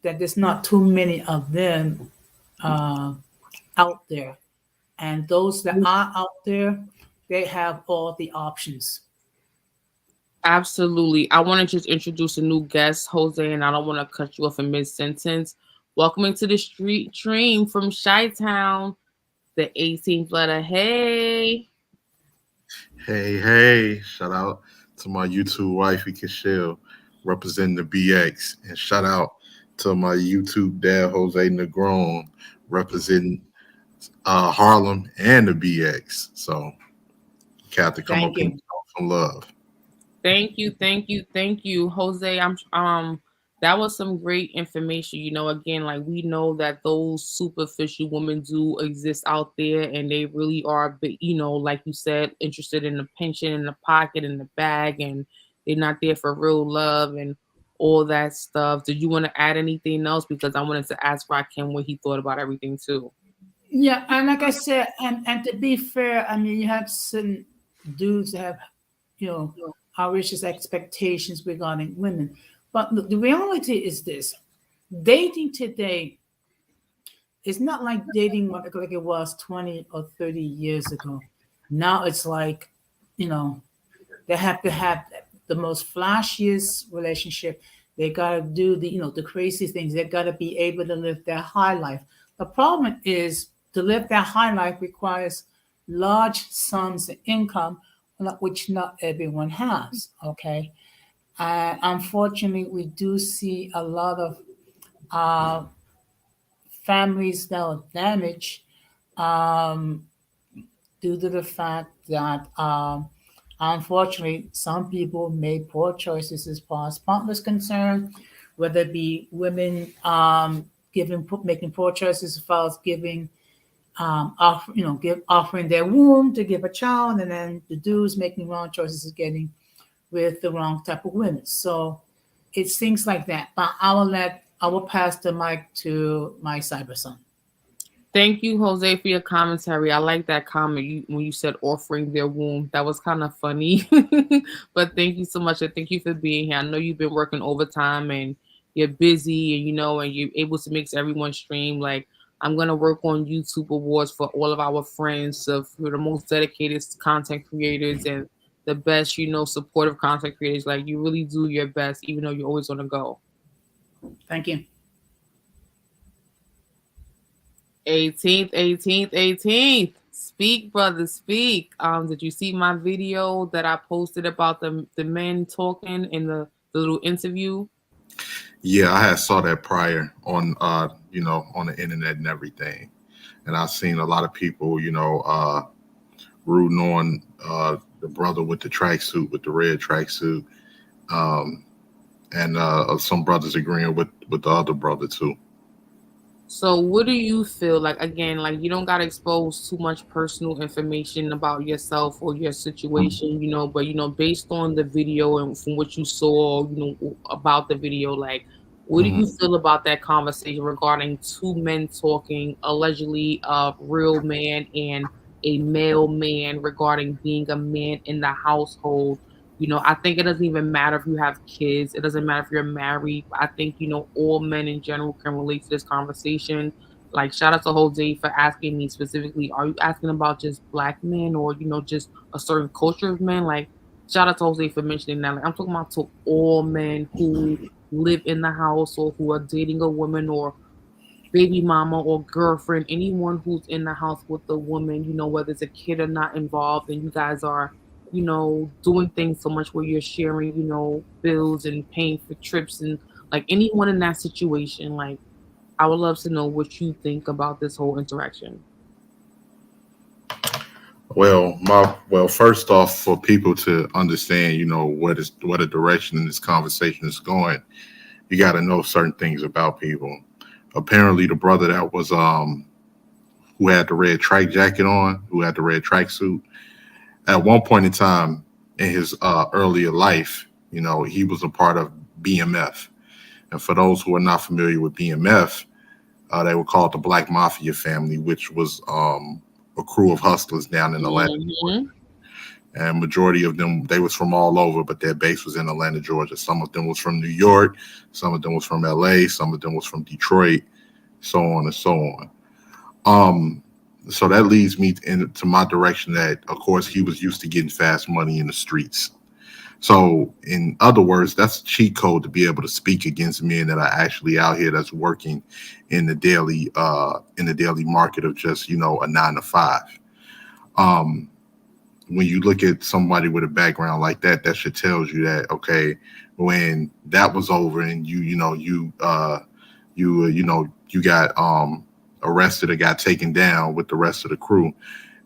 that there's not too many of them uh, out there, and those that are out there, they have all the options. Absolutely. I want to just introduce a new guest, Jose, and I don't want to cut you off in mid sentence. Welcome into the street dream from Chi Town, the 18th letter. Hey. Hey, hey, shout out to my YouTube wifey, Kashil, representing the BX. And shout out to my YouTube dad, Jose Negron, representing Harlem and the BX. So, Cat to come up Thank and you. show some love. Thank you, thank you, thank you, Jose. That was some great information. Again, like we know that those superficial women do exist out there, and they really are, like you said, interested in the pension, in the pocket, in the bag, and they're not there for real love and all that stuff. Did you want to add anything else? Because I wanted to ask Rakim what he thought about everything too. Yeah, and like I said, and to be fair, I mean, you have certain dudes that have, you know, outrageous expectations regarding women. But the reality is this: dating today is not like dating like it was 20 or 30 years ago. Now it's like, you know, they have to have the most flashiest relationship. They gotta do the crazy things. They gotta be able to live their high life. The problem is to live that high life requires large sums of income, which not everyone has. Okay, and unfortunately, we do see a lot of uh, families that are damaged um, due to the fact that unfortunately some people made poor choices as far as partners concerned, whether it be women making poor choices as far as giving offering their womb to give a child, and then the dudes making wrong choices of getting with the wrong type of women. So it's things like that. But I will pass the mic to my cyber son. Thank you, Jose, for your commentary. I like that comment when you said offering their womb. That was kind of funny. But thank you so much. And thank you for being here. I know you've been working overtime and you're busy and and you're able to make everyone stream. Like, I'm gonna work on YouTube awards for all of our friends for the most dedicated content creators and the best, supportive content creators. Like, you really do your best, even though you're always on the go. Thank you. 18th, 18th, 18th. Speak, brother, speak. Did you see my video that I posted about the men talking in the little interview? Yeah, I had saw that prior on on the internet and everything. And I've seen a lot of people, rooting on the brother with the tracksuit, with the red tracksuit. Um, and some brothers agreeing with the other brother too. So what do you feel like, again, like you don't gotta expose too much personal information about yourself or your situation, but based on the video and from what you saw, about the video, like what do you Mhm. feel about that conversation regarding two men talking, allegedly a real man and a male man, regarding being a man in the household? I think it doesn't even matter if you have kids. It doesn't matter if you're married. I think, all men in general can relate to this conversation. Like, shout out to Jose for asking me specifically, are you asking about just black men or, just a certain culture of men? Like, shout out to Jose for mentioning that. Like, I'm talking about to all men who live in the house or who are dating a woman or baby mama or girlfriend, anyone who's in the house with the woman, whether it's a kid or not involved, and you guys are, doing things so much where you're sharing, bills and paying for trips and like anyone in that situation, like I would love to know what you think about this whole interaction. Well, first off, for people to understand, what a direction in this conversation is going, you got to know certain things about people. Apparently, the brother that was who had the red track jacket on, who had the red track suit, at one point in time in his earlier life, he was a part of BMF. And for those who are not familiar with BMF, they were called the Black Mafia family, which was a crew of hustlers down in Atlanta. Mm-hmm. And majority of them, they was from all over, but their base was in Atlanta, Georgia. Some of them was from New York, some of them was from LA, some of them was from Detroit, so on and so on. So that leads me into my direction that, of course, he was used to getting fast money in the streets. So, in other words, that's a cheat code to be able to speak against men that are actually out here that's working in the daily market of just, a 9 to 5. When you look at somebody with a background like that, that should tells you that, okay, when that was over and you got arrested or got taken down with the rest of the crew,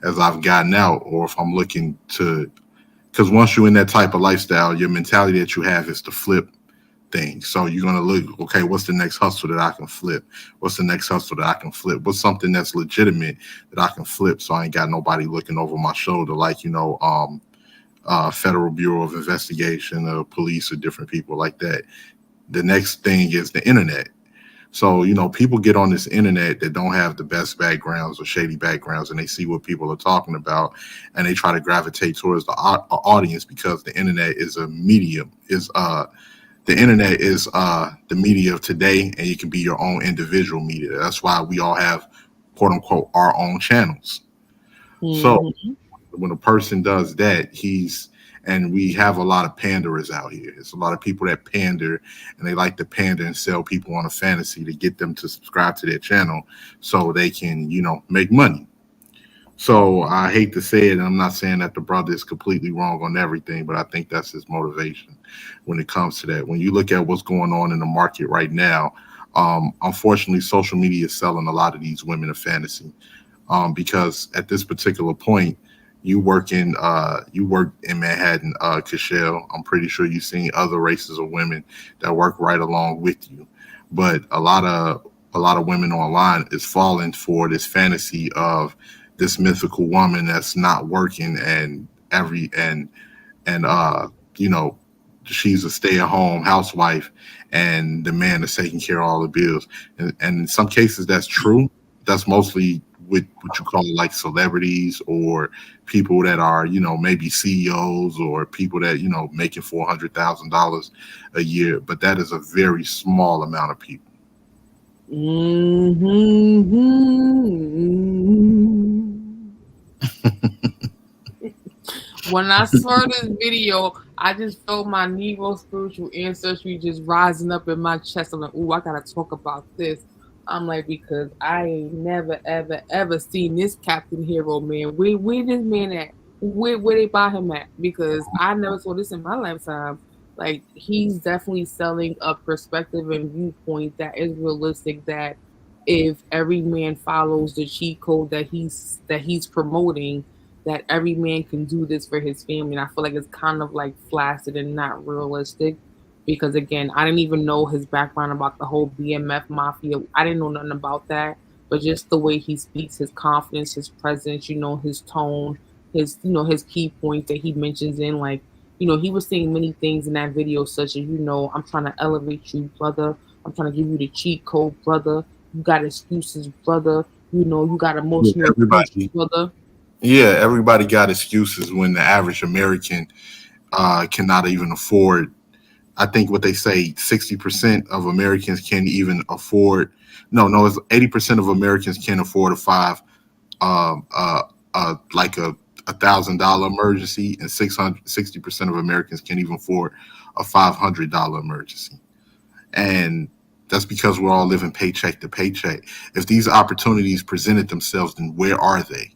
as I've gotten out, or if I'm looking to, because once you're in that type of lifestyle, your mentality that you have is to flip things. So you're going to look, okay, what's the next hustle that I can flip? What's the next hustle that I can flip? What's something that's legitimate that I can flip so I ain't got nobody looking over my shoulder, like, Federal Bureau of Investigation or police or different people like that. The next thing is the internet. So, people get on this internet that don't have the best backgrounds or shady backgrounds, and they see what people are talking about, and they try to gravitate towards the audience because the internet is a medium, the internet is the media of today, and you can be your own individual media. That's why we all have, quote unquote, our own channels. So when a person does that, and we have a lot of panderers out here. It's a lot of people that pander, and they like to pander and sell people on a fantasy to get them to subscribe to their channel so they can, make money. So I hate to say it, and I'm not saying that the brother is completely wrong on everything, but I think that's his motivation when it comes to that. When you look at what's going on in the market right now, unfortunately, social media is selling a lot of these women a fantasy, because at this particular point, you work in Manhattan, Cashel. I'm pretty sure you've seen other races of women that work right along with you, but a lot of women online is falling for this fantasy of this mythical woman that's not working, and she's a stay-at-home housewife, and the man is taking care of all the bills. And in some cases, that's true. That's mostly with what you call like celebrities or people that are, maybe CEOs or people that, making $400,000 a year. But that is a very small amount of people. When I saw this video, I just felt my Negro spiritual ancestry just rising up in my chest. I'm like, ooh, I gotta talk about this. I'm like, because I ain't never, ever, ever seen this Captain Hero man. Where this man at? Where they buy him at? Because I never saw this in my lifetime. Like, he's definitely selling a perspective and viewpoint that is realistic, that if every man follows the cheat code that he's promoting, that every man can do this for his family. And I feel like it's kind of like flaccid and not realistic. Because again, I didn't even know his background about the whole BMF mafia. I didn't know nothing about that. But just the way he speaks, his confidence, his presence, his tone, his key points that he mentions in, like, he was saying many things in that video, such as, I'm trying to elevate you, brother. I'm trying to give you the cheat code, brother. You got excuses, brother. You got emotional Everybody, brother. yeah, everybody got excuses when the average American cannot even afford. I think what they say, 60% of Americans can't even afford. It's 80% of Americans can't afford a like a $1,000 emergency, and 60% of Americans can't even afford a $500 emergency. And that's because we're all living paycheck to paycheck. If these opportunities presented themselves, then where are they?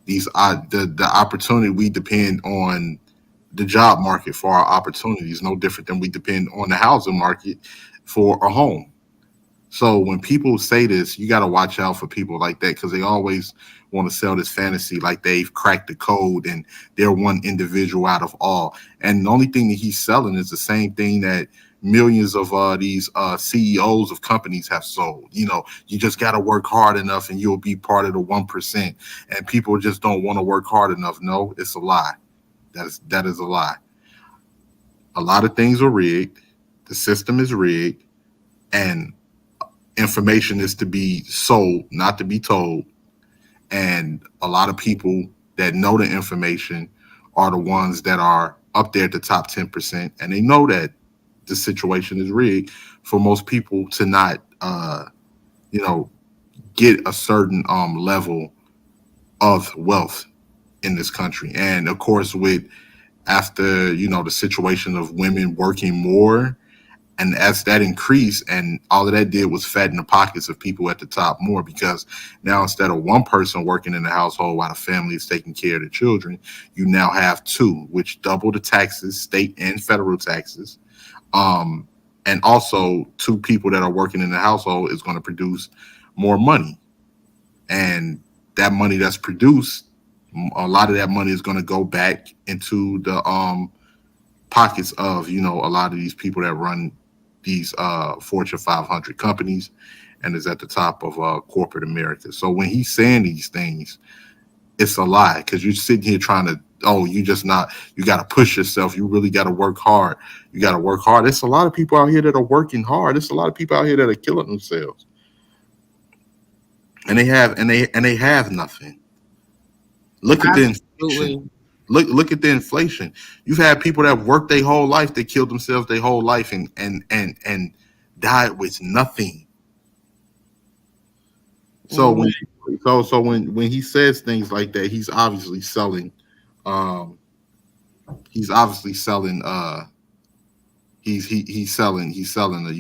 These are the opportunity. We depend on the job market for our opportunities, no different than we depend on the housing market for a home. So when people say this, you got to watch out for people like that, because they always want to sell this fantasy like they've cracked the code and they're one individual out of all. And the only thing that he's selling is the same thing that millions of these CEOs of companies have sold. You know, you just got to work hard enough and you'll be part of the 1%. And people just don't want to work hard enough. No, it's a lie. That is a lie. A lot of things are rigged. The system is rigged, and information is to be sold, not to be told. And a lot of people that know the information are the ones that are up there at the top 10%, and they know that the situation is rigged for most people to not, get a certain level of wealth in this country. And of course, with after the situation of women working more, and as that increased, and all of that did was fatten the pockets of people at the top more, because now instead of one person working in the household while the family is taking care of the children, you now have two, which double the taxes, state and federal taxes. And also two people that are working in the household is going to produce more money. And that money that's produced, a lot of that money is going to go back into the pockets of, a lot of these people that run these Fortune 500 companies and is at the top of corporate America. So when he's saying these things, it's a lie, because you're sitting here trying to, you got to push yourself. You really got to work hard. You got to work hard. There's a lot of people out here that are working hard. There's a lot of people out here that are killing themselves. And they have nothing. Look at the inflation. Look at the inflation. You've had people that worked their whole life, they killed themselves their whole life and died with nothing. So when he says things like that, he's obviously selling. He's selling. He's selling a,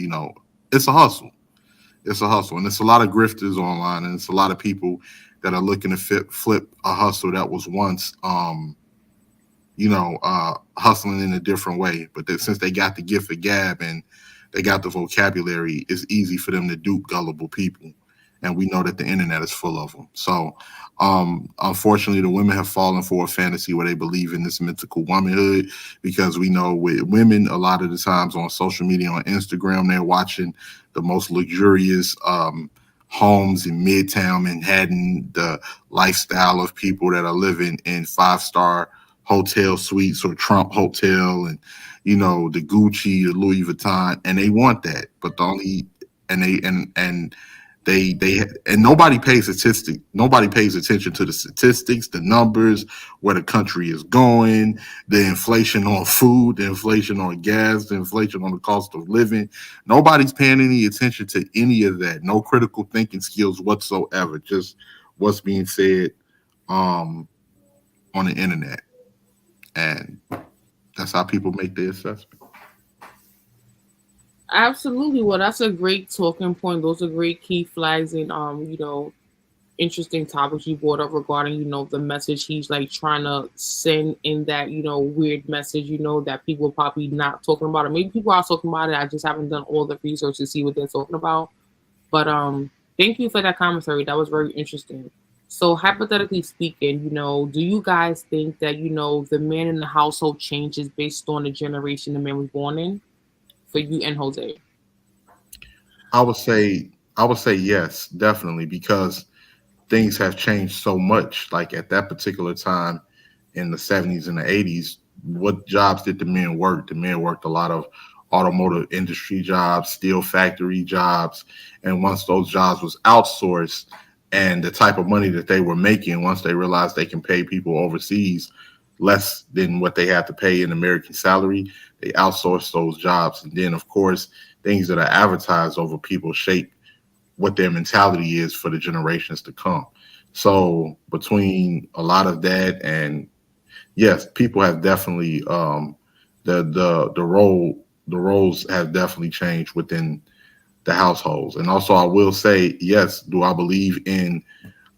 it's a hustle. It's a hustle, and it's a lot of grifters online, and it's a lot of people that are looking to flip a hustle that was once hustling in a different way. But since they got the gift of gab and they got the vocabulary, it's easy for them to dupe gullible people. And we know that the internet is full of them. So, unfortunately, the women have fallen for a fantasy where they believe in this mythical womanhood, because we know with women, a lot of the times on social media, on Instagram, they're watching the most luxurious homes in Midtown Manhattan, the lifestyle of people that are living in 5-star hotel suites or Trump Hotel, and the Gucci, the Louis Vuitton, and they want that. But nobody pays attention to the statistics, the numbers, where the country is going, the inflation on food, the inflation on gas, the inflation on the cost of living. Nobody's paying any attention to any of that. No critical thinking skills whatsoever. Just what's being said on the internet. And that's how people make their assessment. Absolutely. Well, that's a great talking point. Those are great key flags and interesting topics you brought up regarding, the message he's like trying to send in that, weird message, that people are probably not talking about it. Maybe people are talking about it. I just haven't done all the research to see what they're talking about. But thank you for that commentary. That was very interesting. So hypothetically speaking, do you guys think that, the man in the household changes based on the generation the man was born in? For you and Jose? I would say yes, definitely, because things have changed so much. Like at that particular time in the 70s and the 80s, what jobs did the men work? The men worked a lot of automotive industry jobs, steel factory jobs. And once those jobs was outsourced, and the type of money that they were making, once they realized they can pay people overseas less than what they have to pay in American salary, they outsource those jobs. And then, of course, things that are advertised over people shape what their mentality is for the generations to come. So between a lot of that and yes, people have definitely the roles have definitely changed within the households. And also I will say, yes, do I believe in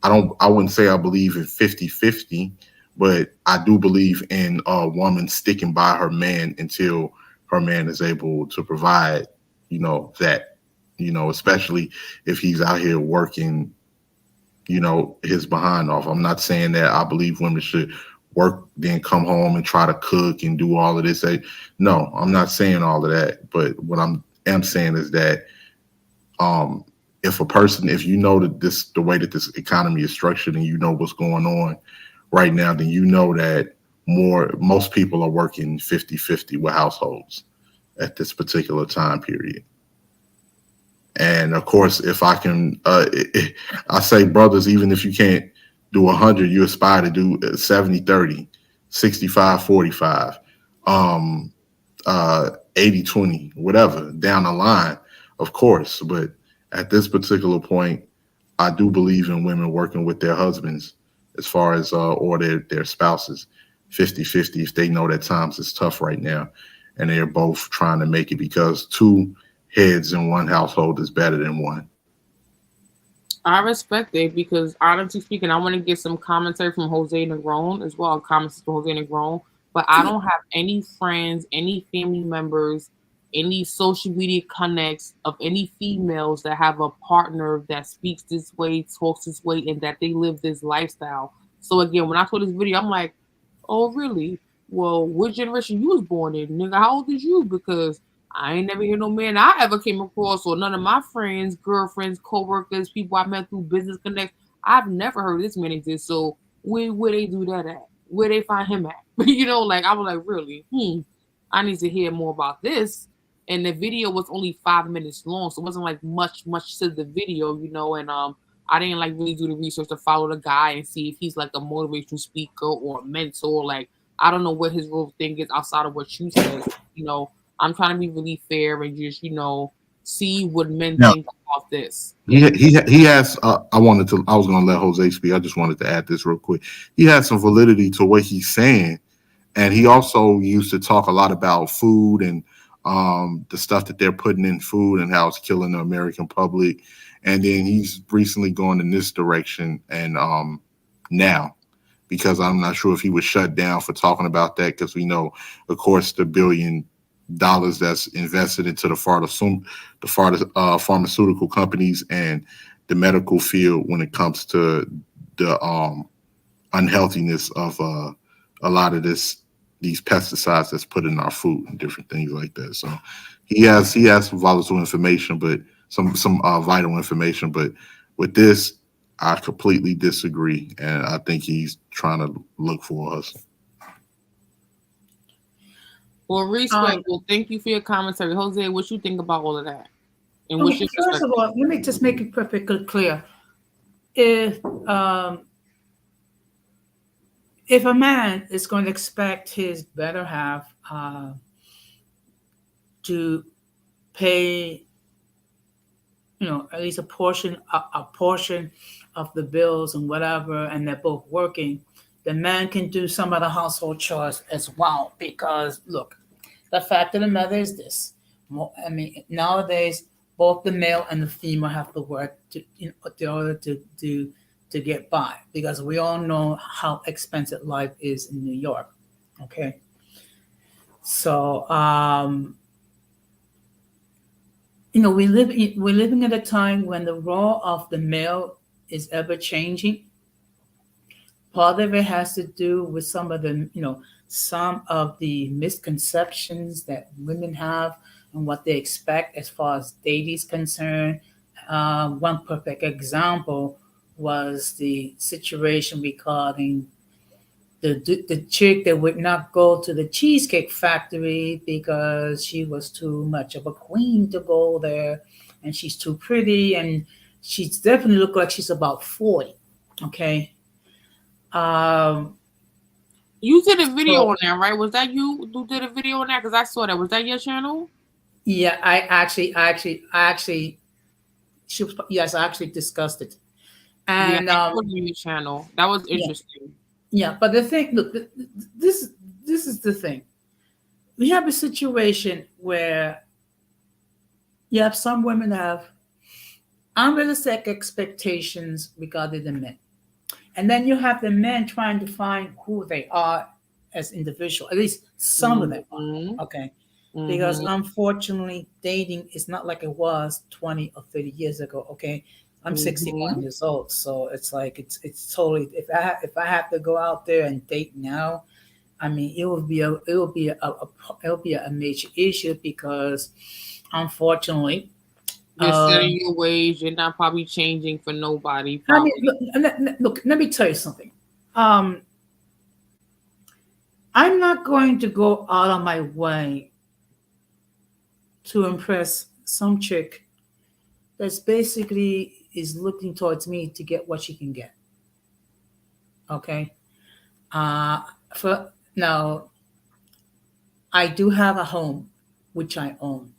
I wouldn't say I believe in 50-50, but I do believe in a woman sticking by her man until her man is able to provide, that, especially if he's out here working, his behind off. I'm not saying that I believe women should work, then come home and try to cook and do all of this. No, I'm not saying all of that. But what am saying is that um, if you know that the way that this economy is structured and you know what's going on right now, then you know that most people are working 50-50 with households at this particular time period. And of course, if I can, I say, brothers, even if you can't do 100, you aspire to do 70-30, 65-45, 80-20, whatever down the line, of course. But at this particular point, I do believe in women working with their husbands as far as, or their spouses, 50-50, if they know that times is tough right now and they're both trying to make it, because two heads in one household is better than one. I respect it because, honestly speaking, I want to get some commentary from Jose Negron as well. Comments from Jose Negron, but I don't have any friends, any family members, any social media connects of any females that have a partner that speaks this way, talks this way, and that they live this lifestyle. So again, when I saw this video, I'm like, oh really? Well, what generation you was born in, nigga? How old is you? Because I ain't never hear no man I ever came across, or none of my friends, girlfriends, co-workers, people I met through business connects. I've never heard this man exist. So where they do that at? Where they find him at? Like I was like, really? I need to hear more about this. And the video was only 5 minutes long, so it wasn't like much to the video, and I didn't like really do the research to follow the guy and see if he's like a motivational speaker or a mentor. Like I don't know what his real thing is outside of what you said. I'm trying to be really fair and just see what men Now, think about this. he has. I was going to let Jose speak. I just wanted to add this real quick. He has some validity to what he's saying, and he also used to talk a lot about food and the stuff that they're putting in food and how it's killing the American public. And then he's recently gone in this direction, and now, because I'm not sure if he was shut down for talking about that, because we know, of course, the $1 billion that's invested into the pharmaceutical companies and the medical field when it comes to the unhealthiness of a lot of these pesticides that's put in our food and different things like that. So he has some volatile information, but some vital information. But with this, I completely disagree, and I think he's trying to look for a hustle. Well, respect. Well, thank you for your commentary, Jose. What you think about all of that? And what's your First of all, let me just make it perfectly clear. If a man is going to expect his better half to pay, at least a portion of the bills and whatever, and they're both working, the man can do some of the household chores as well. Because look, the fact of the matter is this: nowadays both the male and the female have to work in order to get by, because we all know how expensive life is in New York. Okay, so we're living at a time when the role of the male is ever changing. Part of it has to do with some of the misconceptions that women have and what they expect as far as dating is concerned. One perfect example was the situation regarding the chick that would not go to the Cheesecake Factory because she was too much of a queen to go there, and she's too pretty, and she's definitely look like she's about 40. Okay. You did a video on that, right? Was that you who did a video on that? Because I saw that. Was that your channel? Yeah, I actually discussed it. And I put your channel. That was interesting. Yeah, but the thing, look, this is the thing. We have a situation where you have some women have unrealistic expectations regarding the men. And then you have the men trying to find who they are as individuals. At least some of them are. Okay. Because unfortunately, dating is not like it was 20 or 30 years ago. Okay. I'm 61 years old. So it's like it's totally if I have to go out there and date now, I mean it will be a major issue because unfortunately you're setting your ways. You're not probably changing for nobody. Probably. I mean, look, let me tell you something. I'm not going to go out of my way to impress some chick that's basically is looking towards me to get what she can get. Okay. For now, I do have a home, which I own.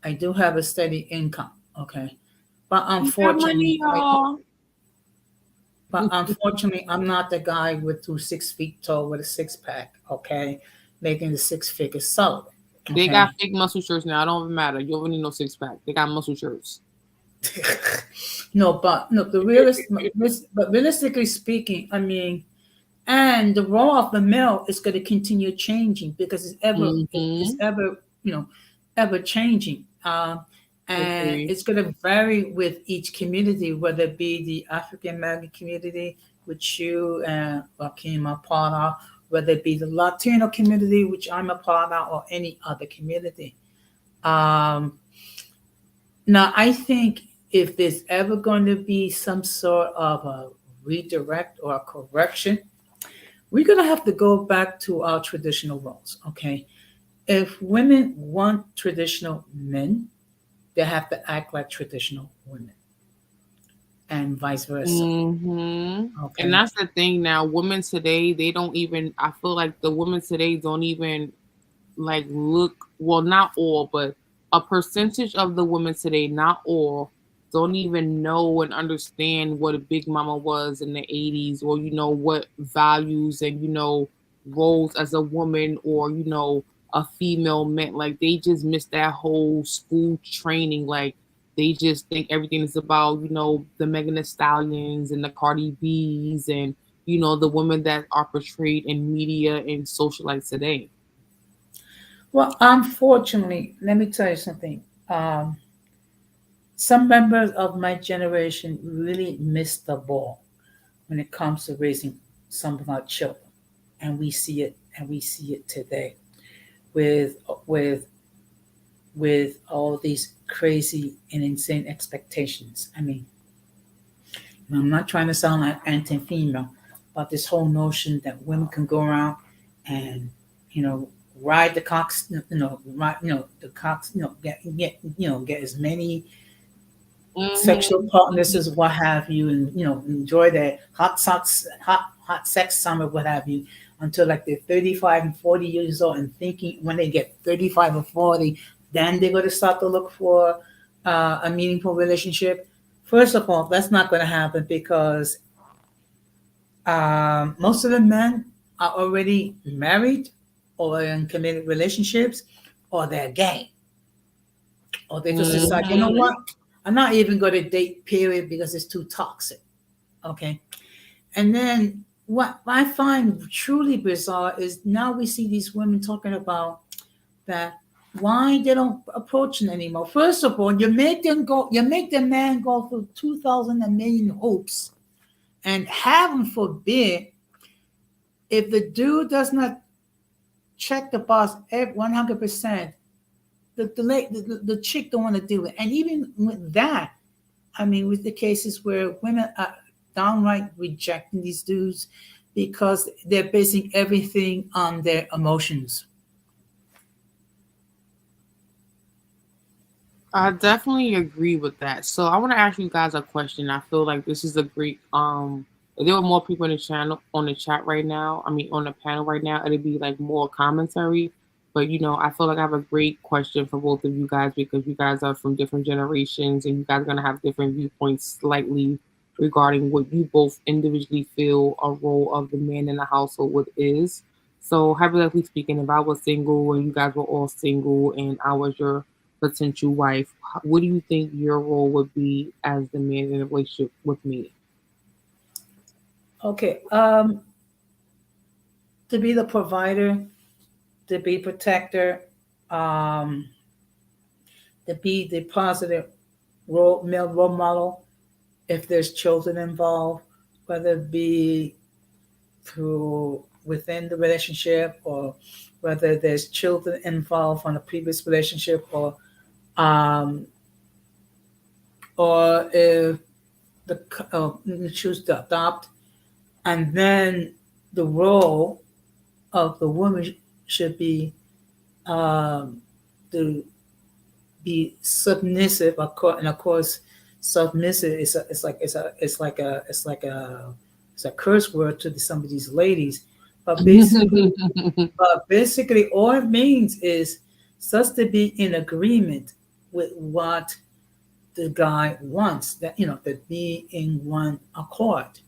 I do have a steady income. Okay. But unfortunately, I'm not the guy with 6 feet tall with a six pack, okay, making the 6-figure salary. Okay? They got fake muscle shirts now. It don't even matter. You don't need no 6-pack. They got muscle shirts. No, but realistically speaking, I mean, and the role of the male is going to continue changing because it's ever ever changing. And it's going to vary with each community, whether it be the African American community, which you and Joaquin are part of, whether it be the Latino community, which I'm a part of, or any other community. Now, I think if there's ever going to be some sort of a redirect or a correction, we're going to have to go back to our traditional roles, okay? If women want traditional men, they have to act like traditional women and vice versa. Okay. And that's the thing now. Women today, they don't even, I feel like the women today don't even like look, well, not all, but a percentage of the women today, not all, don't even know and understand what a big mama was in the 80s or, what values and, roles as a woman or, a female meant. Like they just missed that whole school training. Like they just think everything is about, the Megan Thee Stallions and the Cardi B's and, the women that are portrayed in media and social life today. Well, unfortunately, let me tell you something. Some members of my generation really missed the ball when it comes to raising some of our children, and we see it, today, with all these crazy and insane expectations. I mean, I'm not trying to sound like anti-female, but this whole notion that women can go around and ride the cocks, the cocks, get as many sexual partners as what have you, and enjoy their hot sex summer, what have you, until like they're 35 and 40 years old, and thinking when they get 35 or 40, then they're going to start to look for a meaningful relationship. First of all, that's not going to happen because most of the men are already married or in committed relationships, or they're gay, or they just decide, you know what, I'm not even going to date, period, because it's too toxic. Okay. And then what I find truly bizarre is now we see these women talking about that why they don't approach them anymore. First of all, you make the man go through 2,000 million hopes, and heaven forbid if the dude does not check the box 100%, the chick don't want to do it. And even with that, I mean, with the cases where women are downright rejecting these dudes because they're basing everything on their emotions. I definitely agree with that. So I want to ask you guys a question. I feel like this is a great if there were more people in the channel on the chat right now, I mean on the panel right now, it'd be like more commentary. But I feel like I have a great question for both of you guys because you guys are from different generations and you guys are gonna have different viewpoints slightly regarding what you both individually feel a role of the man in the household would is. So, hypothetically speaking, if I was single and you guys were all single and I was your potential wife, what do you think your role would be as the man in a relationship with me? Okay. To be the provider, to be protector, um, to be the positive male role model if there's children involved, whether it be through within the relationship or whether there's children involved from a previous relationship um, or if the you choose to adopt, and then the role of the woman should be to be submissive, and of course, submissive is it's a curse word to some of these ladies, but basically, all it means is just to be in agreement with what the guy wants. That to be in one accord.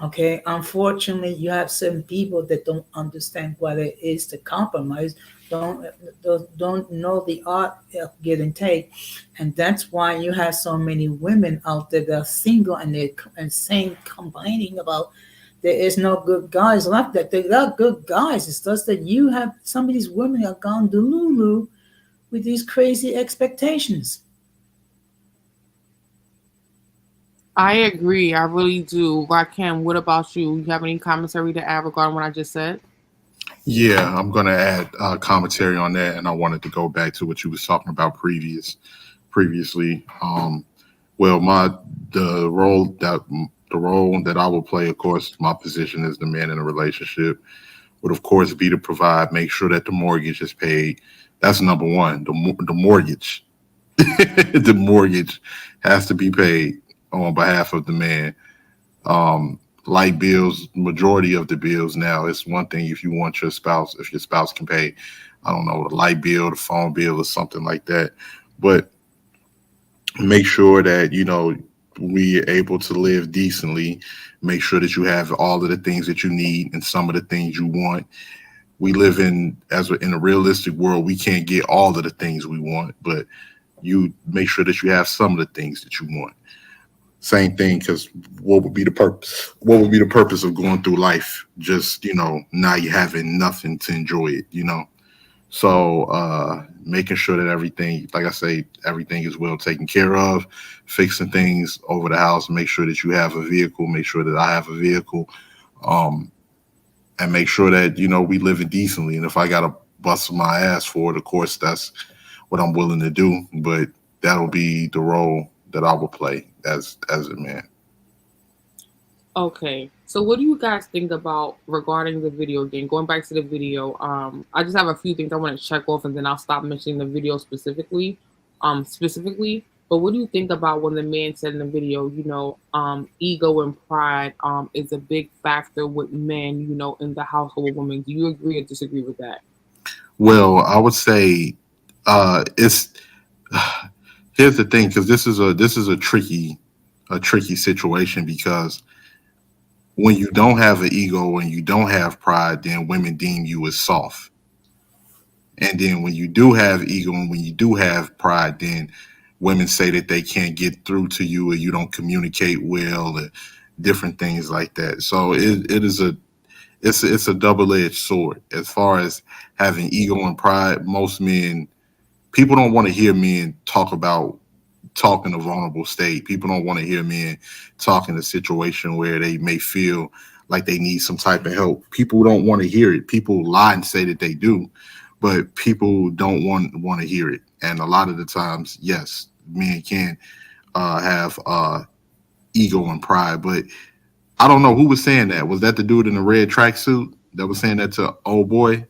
Okay, unfortunately, you have certain people that don't understand what it is to compromise, don't don't know the art of give and take, and that's why you have so many women out there that are single and they're saying complaining about there is no good guys left. That there are good guys. It's just that you have some of these women have gone delulu with these crazy expectations. I agree. I really do. Rakim, what about you? You have any commentary to add regarding what I just said? Yeah, I'm gonna add commentary on that, and I wanted to go back to what you was talking about previously. Well, the role that I will play, of course, my position as the man in a relationship would, of course, be to provide, make sure that the mortgage is paid. That's number one. The mortgage, the mortgage has to be paid on behalf of the man. Um, Light bills, majority of the bills now, it's one thing if you want your spouse, if your spouse can pay, I don't know, the light bill, the phone bill, or something like that. But make sure that we are able to live decently. Make sure that you have all of the things that you need and some of the things you want. We live in a realistic world. We can't get all of the things we want, but you make sure that you have some of the things that you want. Same thing, because what would be the purpose? What would be the purpose of going through life? Just now you having nothing to enjoy it. So making sure that everything, like I say, everything is well taken care of, fixing things over the house, make sure that you have a vehicle, make sure that I have a vehicle, um, and make sure that we living decently. And if I gotta bust my ass for it, of course that's what I'm willing to do. But that'll be the role that I will play as a man. Okay. So what do you guys think about regarding the video again? Going back to the video, I just have a few things I want to check off and then I'll stop mentioning the video specifically. But what do you think about when the man said in the video, ego and pride is a big factor with men, in the household with women. Do you agree or disagree with that? Well, I would say it's here's the thing, because this is a tricky situation, because when you don't have an ego and you don't have pride, then women deem you as soft. And then when you do have ego and when you do have pride, then women say that they can't get through to you, or you don't communicate well, or different things like that. So it's a double-edged sword. As far as having ego and pride, most men, people don't want to hear men talk in a vulnerable state. People don't want to hear men talk in a situation where they may feel like they need some type of help. People don't want to hear it. People lie and say that they do, but people don't want to hear it. And a lot of the times, yes, men can have ego and pride. But I don't know who was saying that. Was that the dude in the red tracksuit that was saying that to old boy?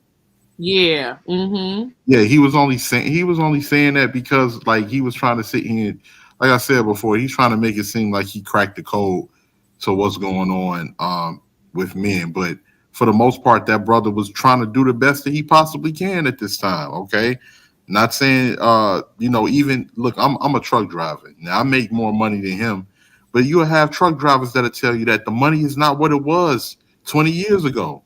Yeah. Mm-hmm. Yeah, he was only saying that because, like, he was trying to sit here, like I said before, he's trying to make it seem like he cracked the code to what's going on with men. But for the most part, that brother was trying to do the best that he possibly can at this time. Okay, not saying even look, I'm a truck driver now. I make more money than him, But you'll have truck drivers that'll tell you that the money is not what it was 20 years ago.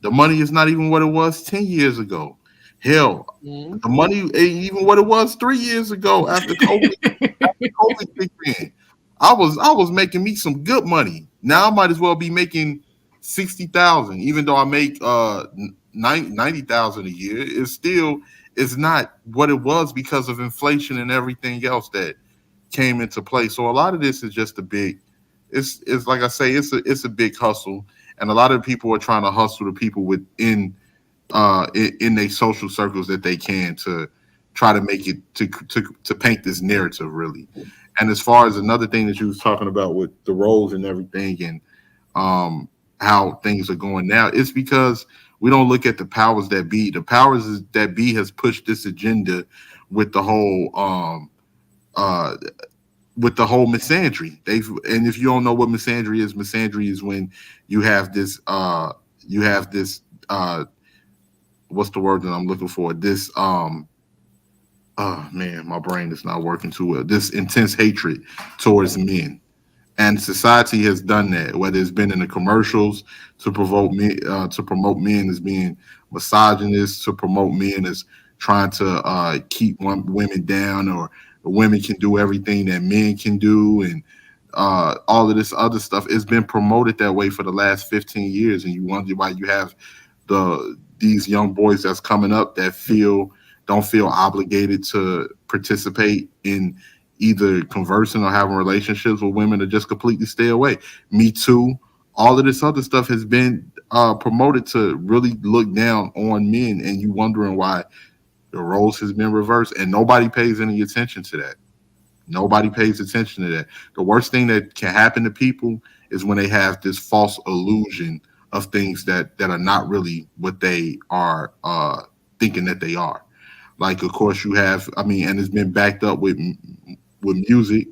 The money is not even what it was 10 years ago. Hell, the money ain't even what it was 3 years ago after COVID kicked in. I was making me some good money. Now I might as well be making 60,000, even though I make 90,000 a year. It's not what it was because of inflation and everything else that came into play. So a lot of this is just a big, it's like I say, it's a big hustle, and a lot of people are trying to hustle the people within in their social circles that they can to try to make it to paint this narrative really. And as far as another thing that you was talking about with the roles and everything, and how things are going now, it's because we don't look at the powers that be. The that be has pushed this agenda with the whole misandry. And if you don't know what misandry is when you have this what's the word that I'm looking for? This oh man, my brain is not working too well. This intense hatred towards men. And society has done that, whether it's been in the commercials to promote men as being misogynist, to promote men as trying to keep women down, or women can do everything that men can do, and all of this other stuff. It's been promoted that way for the last 15 years, and you wonder why you have these young boys that's coming up that don't feel obligated to participate in either conversing or having relationships with women, or just completely stay away. Me Too, all of this other stuff has been promoted to really look down on men, and you wondering why the roles has been reversed, and nobody pays any attention to that. Nobody pays attention to that. The worst thing that can happen to people is when they have this false illusion of things that are not really what they are thinking that they are. Like, of course, you have, I mean, and it's been backed up with music,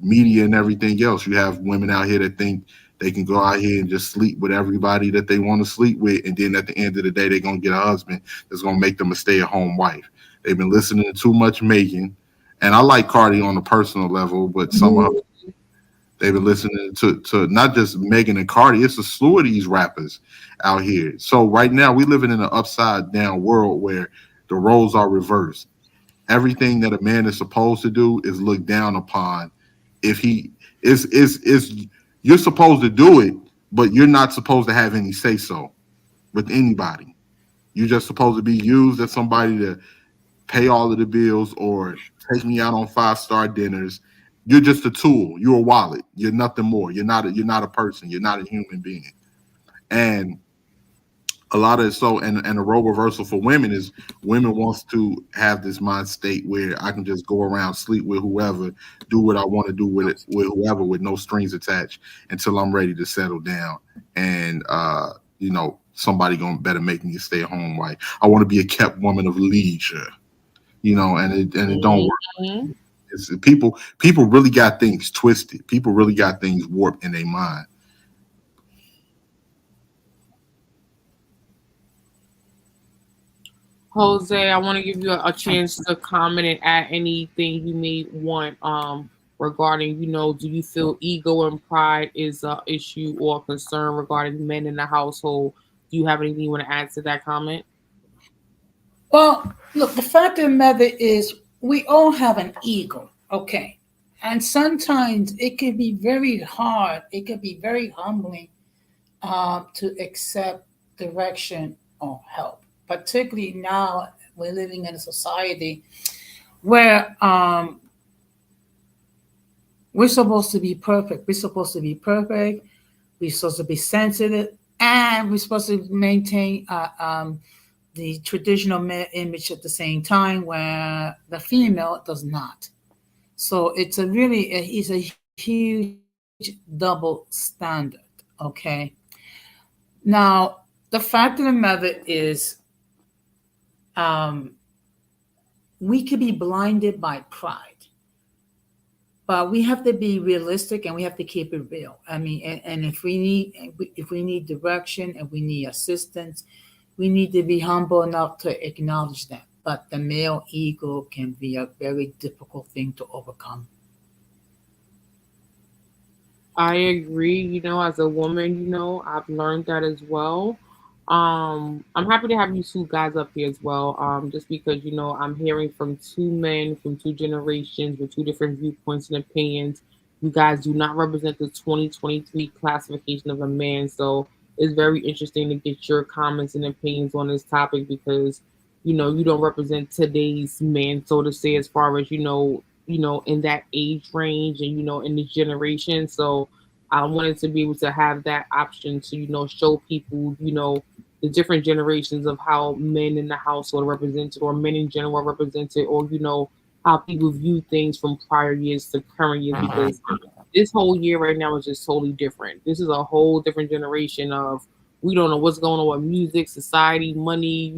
media, and everything else. You have women out here that think they can go out here and just sleep with everybody that they want to sleep with, and then at the end of the day, they're gonna get a husband that's gonna make them a stay-at-home wife. They've been listening to too much Megan, and I like Cardi on a personal level, but some of her, they've been listening to not just Megan and Cardi. It's a slew of these rappers out here. So right now, we living in an upside down world where the roles are reversed. Everything that a man is supposed to do is looked down upon. If he is you're supposed to do it, but you're not supposed to have any say so with anybody. You're just supposed to be used as somebody to pay all of the bills or take me out on 5-star dinners. You're just a tool. You're a wallet. You're nothing more. You're not a person. You're not a human being. And a lot of and the role reversal for women is women wants to have this mind state where I can just go around, sleep with whoever, do what I want to do with it, with whoever, with no strings attached until I'm ready to settle down. And somebody better make me a stay-at-home wife. I want to be a kept woman of leisure, and it don't work. It's, people really got things twisted. People really got things warped in their mind. Jose, I want to give you a chance to comment and add anything you may want regarding, do you feel ego and pride is an issue or concern regarding men in the household? Do you have anything you want to add to that comment? Well, look, the fact of the matter is we all have an ego, okay? And sometimes it can be very hard, it can be very humbling to accept direction or help. Particularly now, we're living in a society where we're supposed to be perfect. We're supposed to be perfect. We're supposed to be sensitive, and we're supposed to maintain the traditional male image at the same time, where the female does not. So it's a huge double standard. Okay. Now, the fact of the matter is, we could be blinded by pride, but we have to be realistic and we have to keep it real. I mean, and if we need direction and we need assistance, we need to be humble enough to acknowledge that. But the male ego can be a very difficult thing to overcome. I agree. As a woman, I've learned that as well. I'm happy to have you two guys up here as well. Just because I'm hearing from two men from two generations with two different viewpoints and opinions. You guys do not represent the 2023 classification of a man, so it's very interesting to get your comments and opinions on this topic because you don't represent today's man, so to say, as far as in that age range and in this generation. So I wanted to be able to have that option to show people the different generations of how men in the household are represented, or men in general are represented, or how people view things from prior years to current years, because this whole year right now is just totally different. This is a whole different generation of, we don't know what's going on with music, society, money,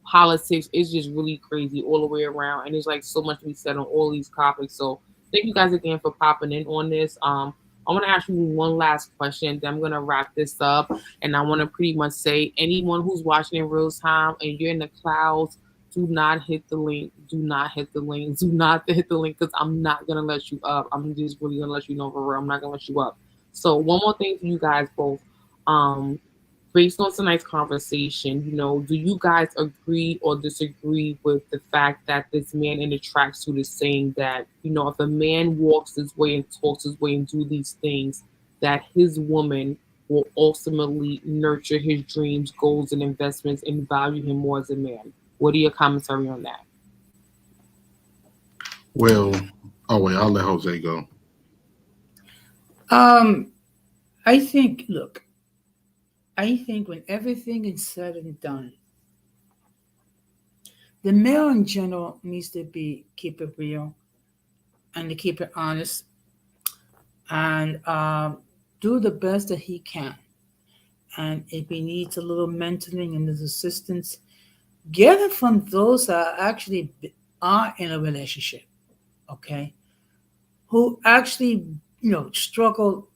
politics. It's just really crazy all the way around, and there's like so much to be said on all these topics. So thank you guys again for popping in on this. I want to ask you one last question, then I'm gonna wrap this up, and I want to pretty much say, anyone who's watching in real time and you're in the clouds, do not hit the link. Do not hit the link. Do not hit the link, because I'm not gonna let you up. I'm just really gonna let you know for real. I'm not gonna let you up. So one more thing for you guys both. Um, Based on tonight's conversation, do you guys agree or disagree with the fact that this man in the tracksuit is saying that, if a man walks this way and talks this way and do these things, that his woman will ultimately nurture his dreams, goals, and investments and value him more as a man? What are your commentary on that? Well, oh wait, I'll let Jose go. Um, I think, look, I think when everything is said and done, the male in general needs to be keep it real and to keep it honest and do the best that he can. And if he needs a little mentoring and assistance, get it from those that actually are in a relationship, okay, who actually struggle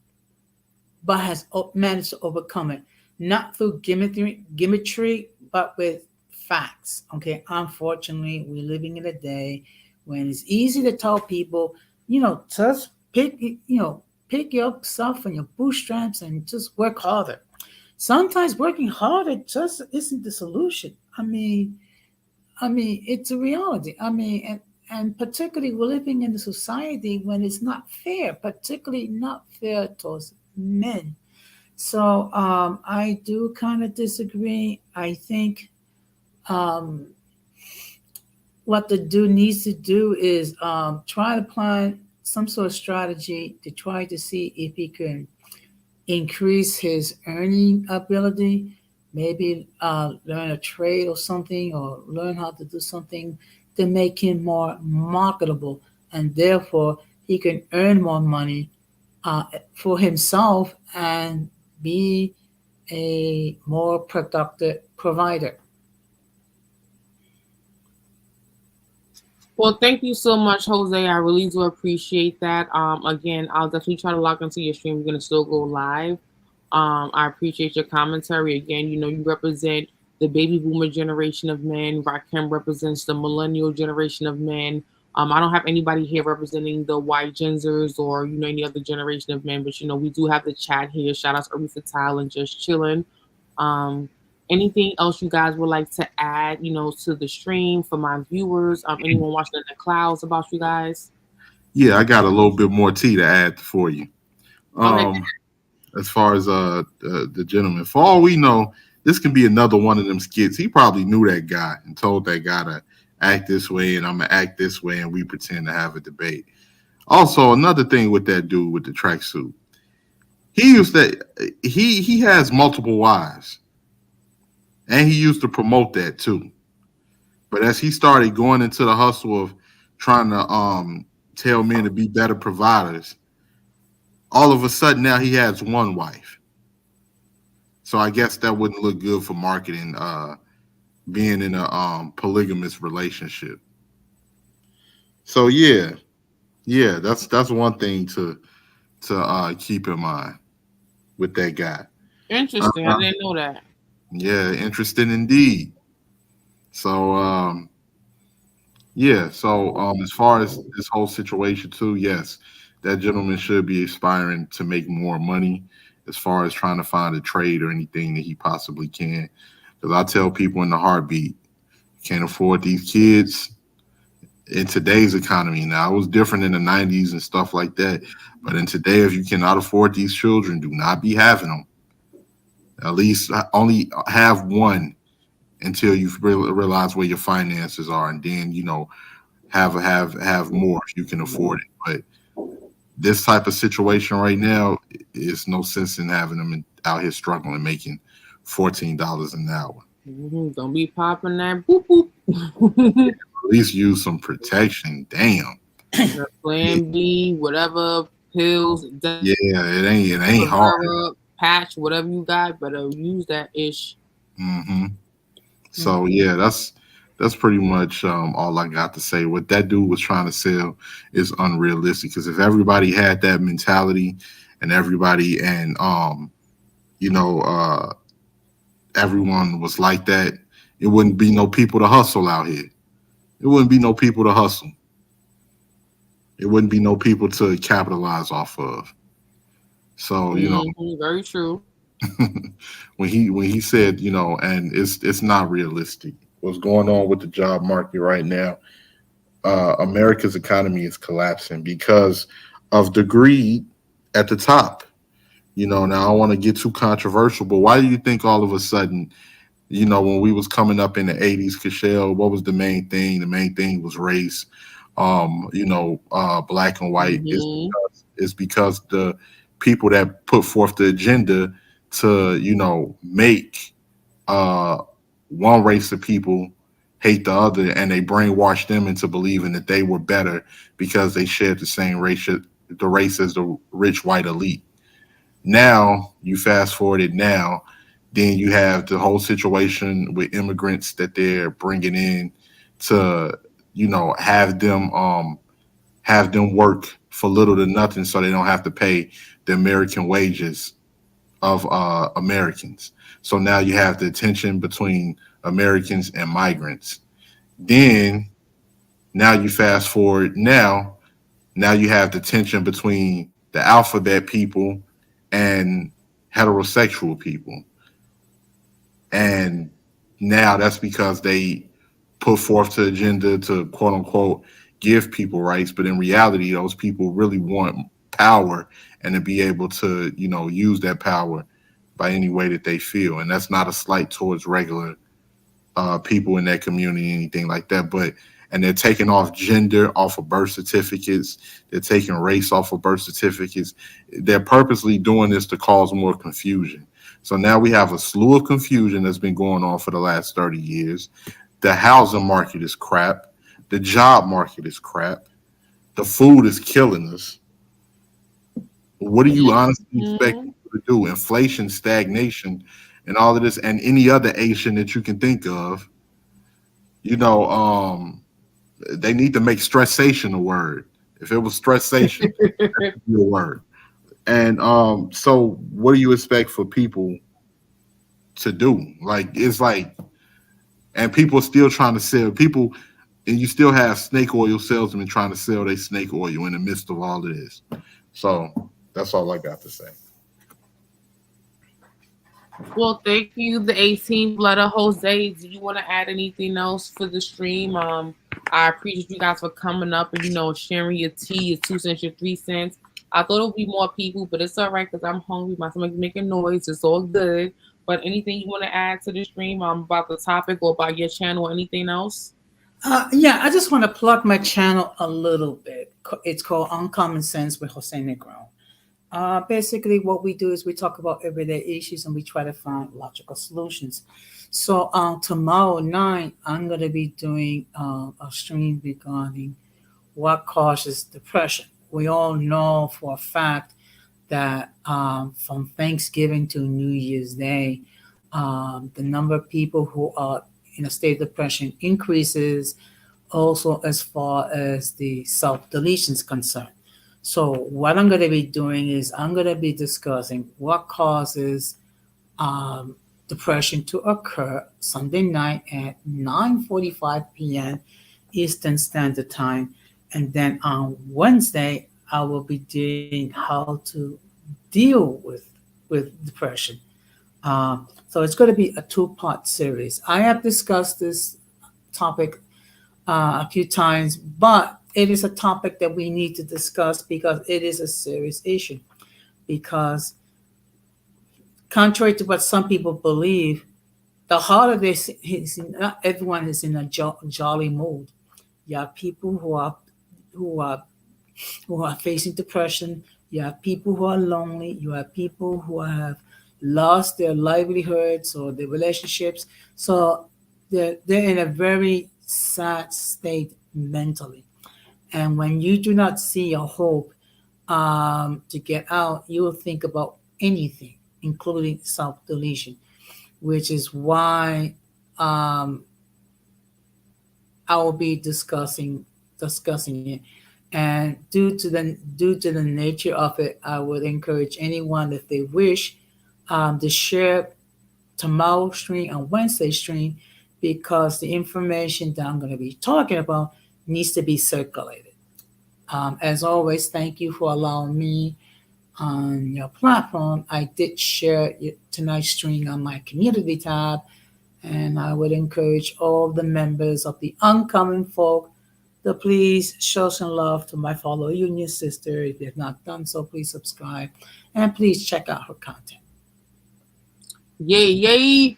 but has managed to overcome it, not through gimmickry, but with facts. Okay, unfortunately, we're living in a day when it's easy to tell people, just pick yourself from your bootstraps and just work harder. Sometimes working harder just isn't the solution. I mean, it's a reality. And particularly we're living in a society when it's not fair, particularly not fair towards men. So I do kind of disagree. I think um, what the dude needs to do is try to plan some sort of strategy to try to see if he can increase his earning ability, maybe learn a trade or something, or learn how to do something to make him more marketable, and therefore he can earn more money uh, for himself and be a more productive provider. Well, thank you so much, Jose. I really do appreciate that. Again, I'll definitely try to log into your stream. We're gonna still go live. I appreciate your commentary. Again, you represent the baby boomer generation of men. Rakim represents the millennial generation of men. I don't have anybody here representing the white gensers or any other generation of men, but we do have the chat here. Shout out to Aretha Tile and Just Chilling. Um, Anything else you guys would like to add, to the stream for my viewers? Anyone watching in the clouds about you guys? Yeah, I got a little bit more tea to add for you. Go ahead. Um, as far as the gentleman, for all we know, this can be another one of them skits. He probably knew that guy and told that guy to act this way, and I'm gonna act this way, and we pretend to have a debate. Also, another thing with that dude with the tracksuit, he used to he has multiple wives, and he used to promote that too. But as he started going into the hustle of trying to tell men to be better providers, all of a sudden now he has one wife. So I guess that wouldn't look good for marketing, being in a polygamous relationship. So yeah, that's one thing to keep in mind with that guy. Interesting. I Uh, didn't know that. yeah, interesting indeed. So yeah, so as far as this whole situation too, yes, that gentleman should be aspiring to make more money as far as trying to find a trade or anything that he possibly can. Because I tell people in the heartbeat, can't afford these kids in today's economy. Now, it was different in the 90s and stuff like that. But in today, if you cannot afford these children, do not be having them. At least only have one until you realize where your finances are, and then have more if you can afford it. But this type of situation right now, is no sense in having them out here struggling, making $14 an hour. Don't be popping that boop boop. At least use some protection. Damn. Plan B, whatever pills. Yeah, it ain't hard. Patch, whatever you got, better use that ish. So yeah, that's pretty much all I got to say. What that dude was trying to sell is unrealistic. Because if everybody had that mentality, and everybody everyone was like that, it wouldn't be no people to hustle out here. It wouldn't be no people to hustle. It wouldn't be no people to capitalize off of. So very true. when he said, and it's not realistic. What's going on with the job market right now? America's economy is collapsing because of the greed at the top. Now I don't want to get too controversial, but why do you think all of a sudden, when we was coming up in the 80s, Cashel, what was the main thing? The main thing was race. Black and white. It's because the people that put forth the agenda to, make one race of people hate the other, and they brainwashed them into believing that they were better because they shared the same race as the rich white elite. Now you fast forward now, then you have the whole situation with immigrants that they're bringing in to, have them work for little to nothing, so they don't have to pay the American wages of Americans. So now you have the tension between Americans and migrants. Then now you fast forward now you have the tension between the alphabet people and heterosexual people. And now that's because they put forth the agenda to quote unquote give people rights, but in reality, those people really want power and to be able to, use that power by any way that they feel. And that's not a slight towards regular people in that community, anything like that. And they're taking off gender off of birth certificates. They're taking race off of birth certificates. They're purposely doing this to cause more confusion. So now we have a slew of confusion that's been going on for the last 30 years. The housing market is crap. The job market is crap. The food is killing us. What do you honestly expect people to do? Inflation, stagnation, and all of this, and any other Asian that you can think of. They need to make stressation a word. If it was stressation, that would be a word. And so what do you expect for people to do? And people are still trying to sell people, and you still have snake oil salesmen trying to sell their snake oil in the midst of all of this. So that's all I got to say. Well, thank you, the 18th letter, Jose. Do you want to add anything else for the stream? I appreciate you guys for coming up and sharing your tea, your 2 cents, your 3 cents. I thought it would be more people, but it's all right because I'm hungry. My stomach's making noise. It's all good. But anything you want to add to the stream about the topic or about your channel or anything else? Yeah, I just want to plug my channel a little bit. It's called Uncommon Sense with Jose Negron. Basically, what we do is we talk about everyday issues and we try to find logical solutions. So tomorrow night, I'm going to be doing a stream regarding what causes depression. We all know for a fact that from Thanksgiving to New Year's Day, the number of people who are in a state of depression increases, also as far as the self-deletion is concerned. So what I'm going to be doing is I'm going to be discussing what causes depression to occur Sunday night at 9:45 p.m. Eastern Standard Time. And then on Wednesday, I will be doing how to deal with depression. So it's going to be a two-part series. I have discussed this topic a few times, but it is a topic that we need to discuss because it is a serious issue. Because contrary to what some people believe, the holidays is not everyone is in a jolly mood. You have people who are who are facing depression. You have people who are lonely. You have people who have lost their livelihoods or their relationships. So they're in a very sad state mentally. And when you do not see a hope to get out, you will think about anything, including self deletion, which is why um, I will be discussing it. And due to the nature of it, I would encourage anyone, if they wish, to share tomorrow stream and Wednesday stream, because the information that I'm going to be talking about needs to be circulated. As always, thank you for allowing me on your platform. I did share tonight's stream on my community tab, and I would encourage all the members of the Uncommon Folk to please show some love to my fellow union sister. If you have not done so, please subscribe and please check out her content. Yay, yay.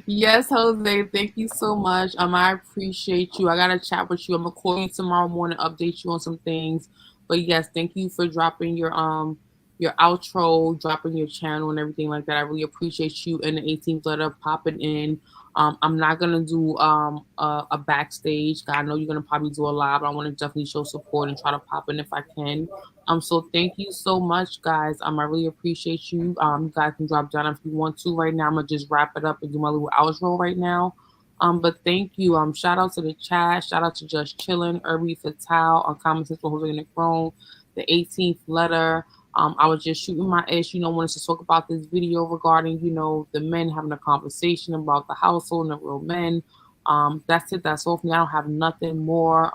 Yes, Jose, thank you so much. I appreciate you. I gotta chat with you. I'm gonna call you tomorrow morning, update you on some things. But yes, thank you for dropping your outro, dropping your channel and everything like that. I really appreciate you and the 18th letter popping in. I'm not gonna do a backstage. I know you're gonna probably do a live. I want to definitely show support and try to pop in if I can. So thank you so much, guys. I really appreciate you. You guys can drop down if you want to right now. I'm gonna just wrap it up and do my little outro right now. But thank you. Shout out to the chat. Shout out to Just Chillin', Irby Fatal, Common Sense for Jose in the Throne, the 18th letter. I was just shooting my ish, wanted to talk about this video regarding, the men having a conversation about the household and the real men. That's it. That's all for me. I don't have nothing more.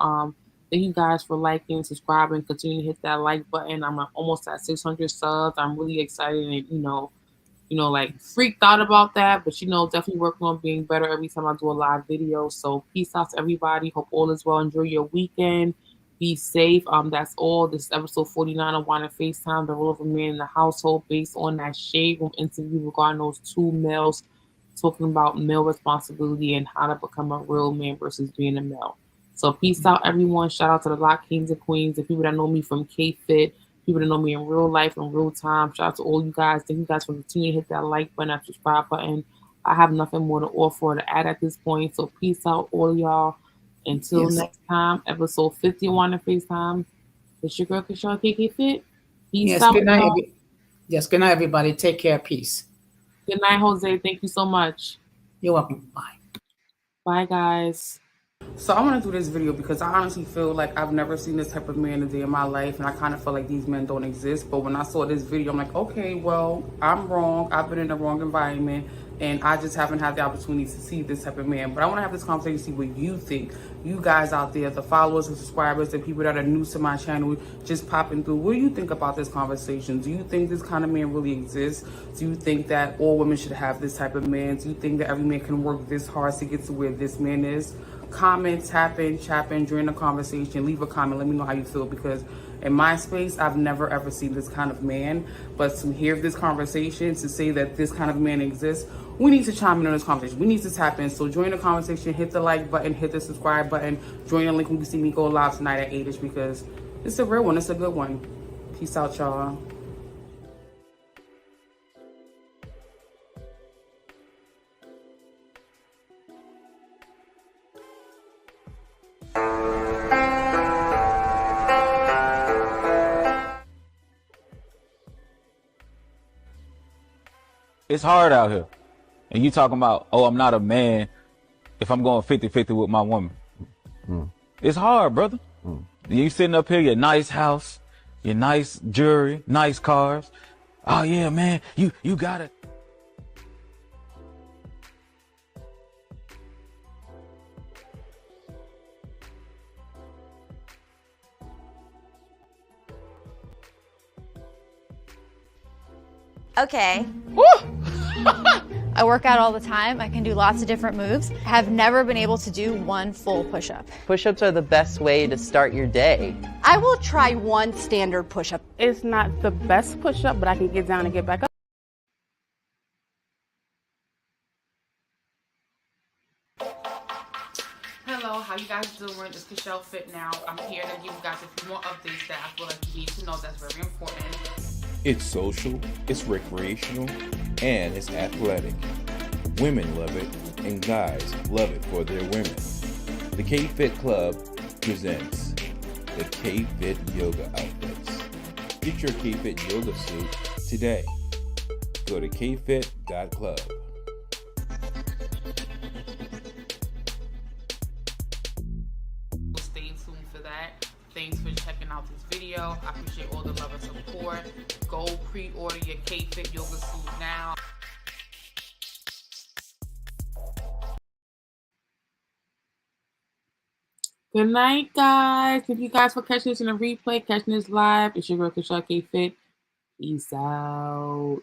Thank you guys for liking, subscribing, continue to hit that like button. I'm almost at 600 subs. I'm really excited and, like freaked out about that, but definitely working on being better every time I do a live video. So peace out to everybody. Hope all is well. Enjoy your weekend. Be safe. That's all. This is episode 49 of Wine and FaceTime, the role of a man in the household, based on that Shade Room interview regarding those two males talking about male responsibility and how to become a real man versus being a male. So peace out, everyone. Shout out to the Lock Kings and Queens, the people that know me from K-Fit, people that know me in real life, in real time. Shout out to all you guys. Thank you guys for continuing to hit that like button, that subscribe button. I have nothing more to offer or to add at this point. So peace out, all of y'all. Until next time, episode 51 of FaceTime. It's your girl, Kishore KK Fit. Peace out. Good night. Yes, good night, everybody. Take care. Peace. Good night, Jose. Thank you so much. You're welcome. Bye. Bye, guys. So I want to do this video because I honestly feel like I've never seen this type of man a day in my life, and I kind of feel like these men don't exist. But when I saw this video, I'm like, okay, well, I'm wrong. I've been in the wrong environment, and I just haven't had the opportunity to see this type of man. But I want to have this conversation, see what you think. You guys out there, the followers and subscribers, the people that are new to my channel, just popping through. What do you think about this conversation? Do you think this kind of man really exists? Do you think that all women should have this type of man? Do you think that every man can work this hard to get to where this man is? Comment, tap in, chat in, join the conversation, leave a comment, let me know how you feel, because in my space, I've never ever seen this kind of man. But to hear this conversation, to say that this kind of man exists, we need to chime in on this conversation. We need to tap in. So join the conversation, hit the like button, hit the subscribe button, join the link when you see me go live tonight at 8ish, because it's a real one, it's a good one. Peace out, y'all. It's hard out here. And you talking about, oh, I'm not a man if I'm going 50-50 with my woman. It's hard, brother. You sitting up here, your nice house, your nice jewelry, nice cars. Oh yeah, man, you got it. Okay. I work out all the time. I can do lots of different moves. Have never been able to do one full push-up. Push-ups are the best way to start your day. I will try one standard push-up. It's not the best push-up, but I can get down and get back up. Hello, how you guys doing? It's Kashelle Fit Now. I'm here to give you guys a few more updates that I feel like you need to know that's very important. It's social, it's recreational, and it's athletic. Women love it, and guys love it for their women. The K-Fit Club presents the K-Fit Yoga Outfits. Get your K-Fit yoga suit today. Go to kfit.club. Stay tuned for that. Thanks for checking out this video. I appreciate all the love and support. Go pre-order your K-Fit yoga suit now. Good night, guys. Thank you guys for catching this in a replay, catching this live. It's your girl, Kashelle K-Fit. Peace out.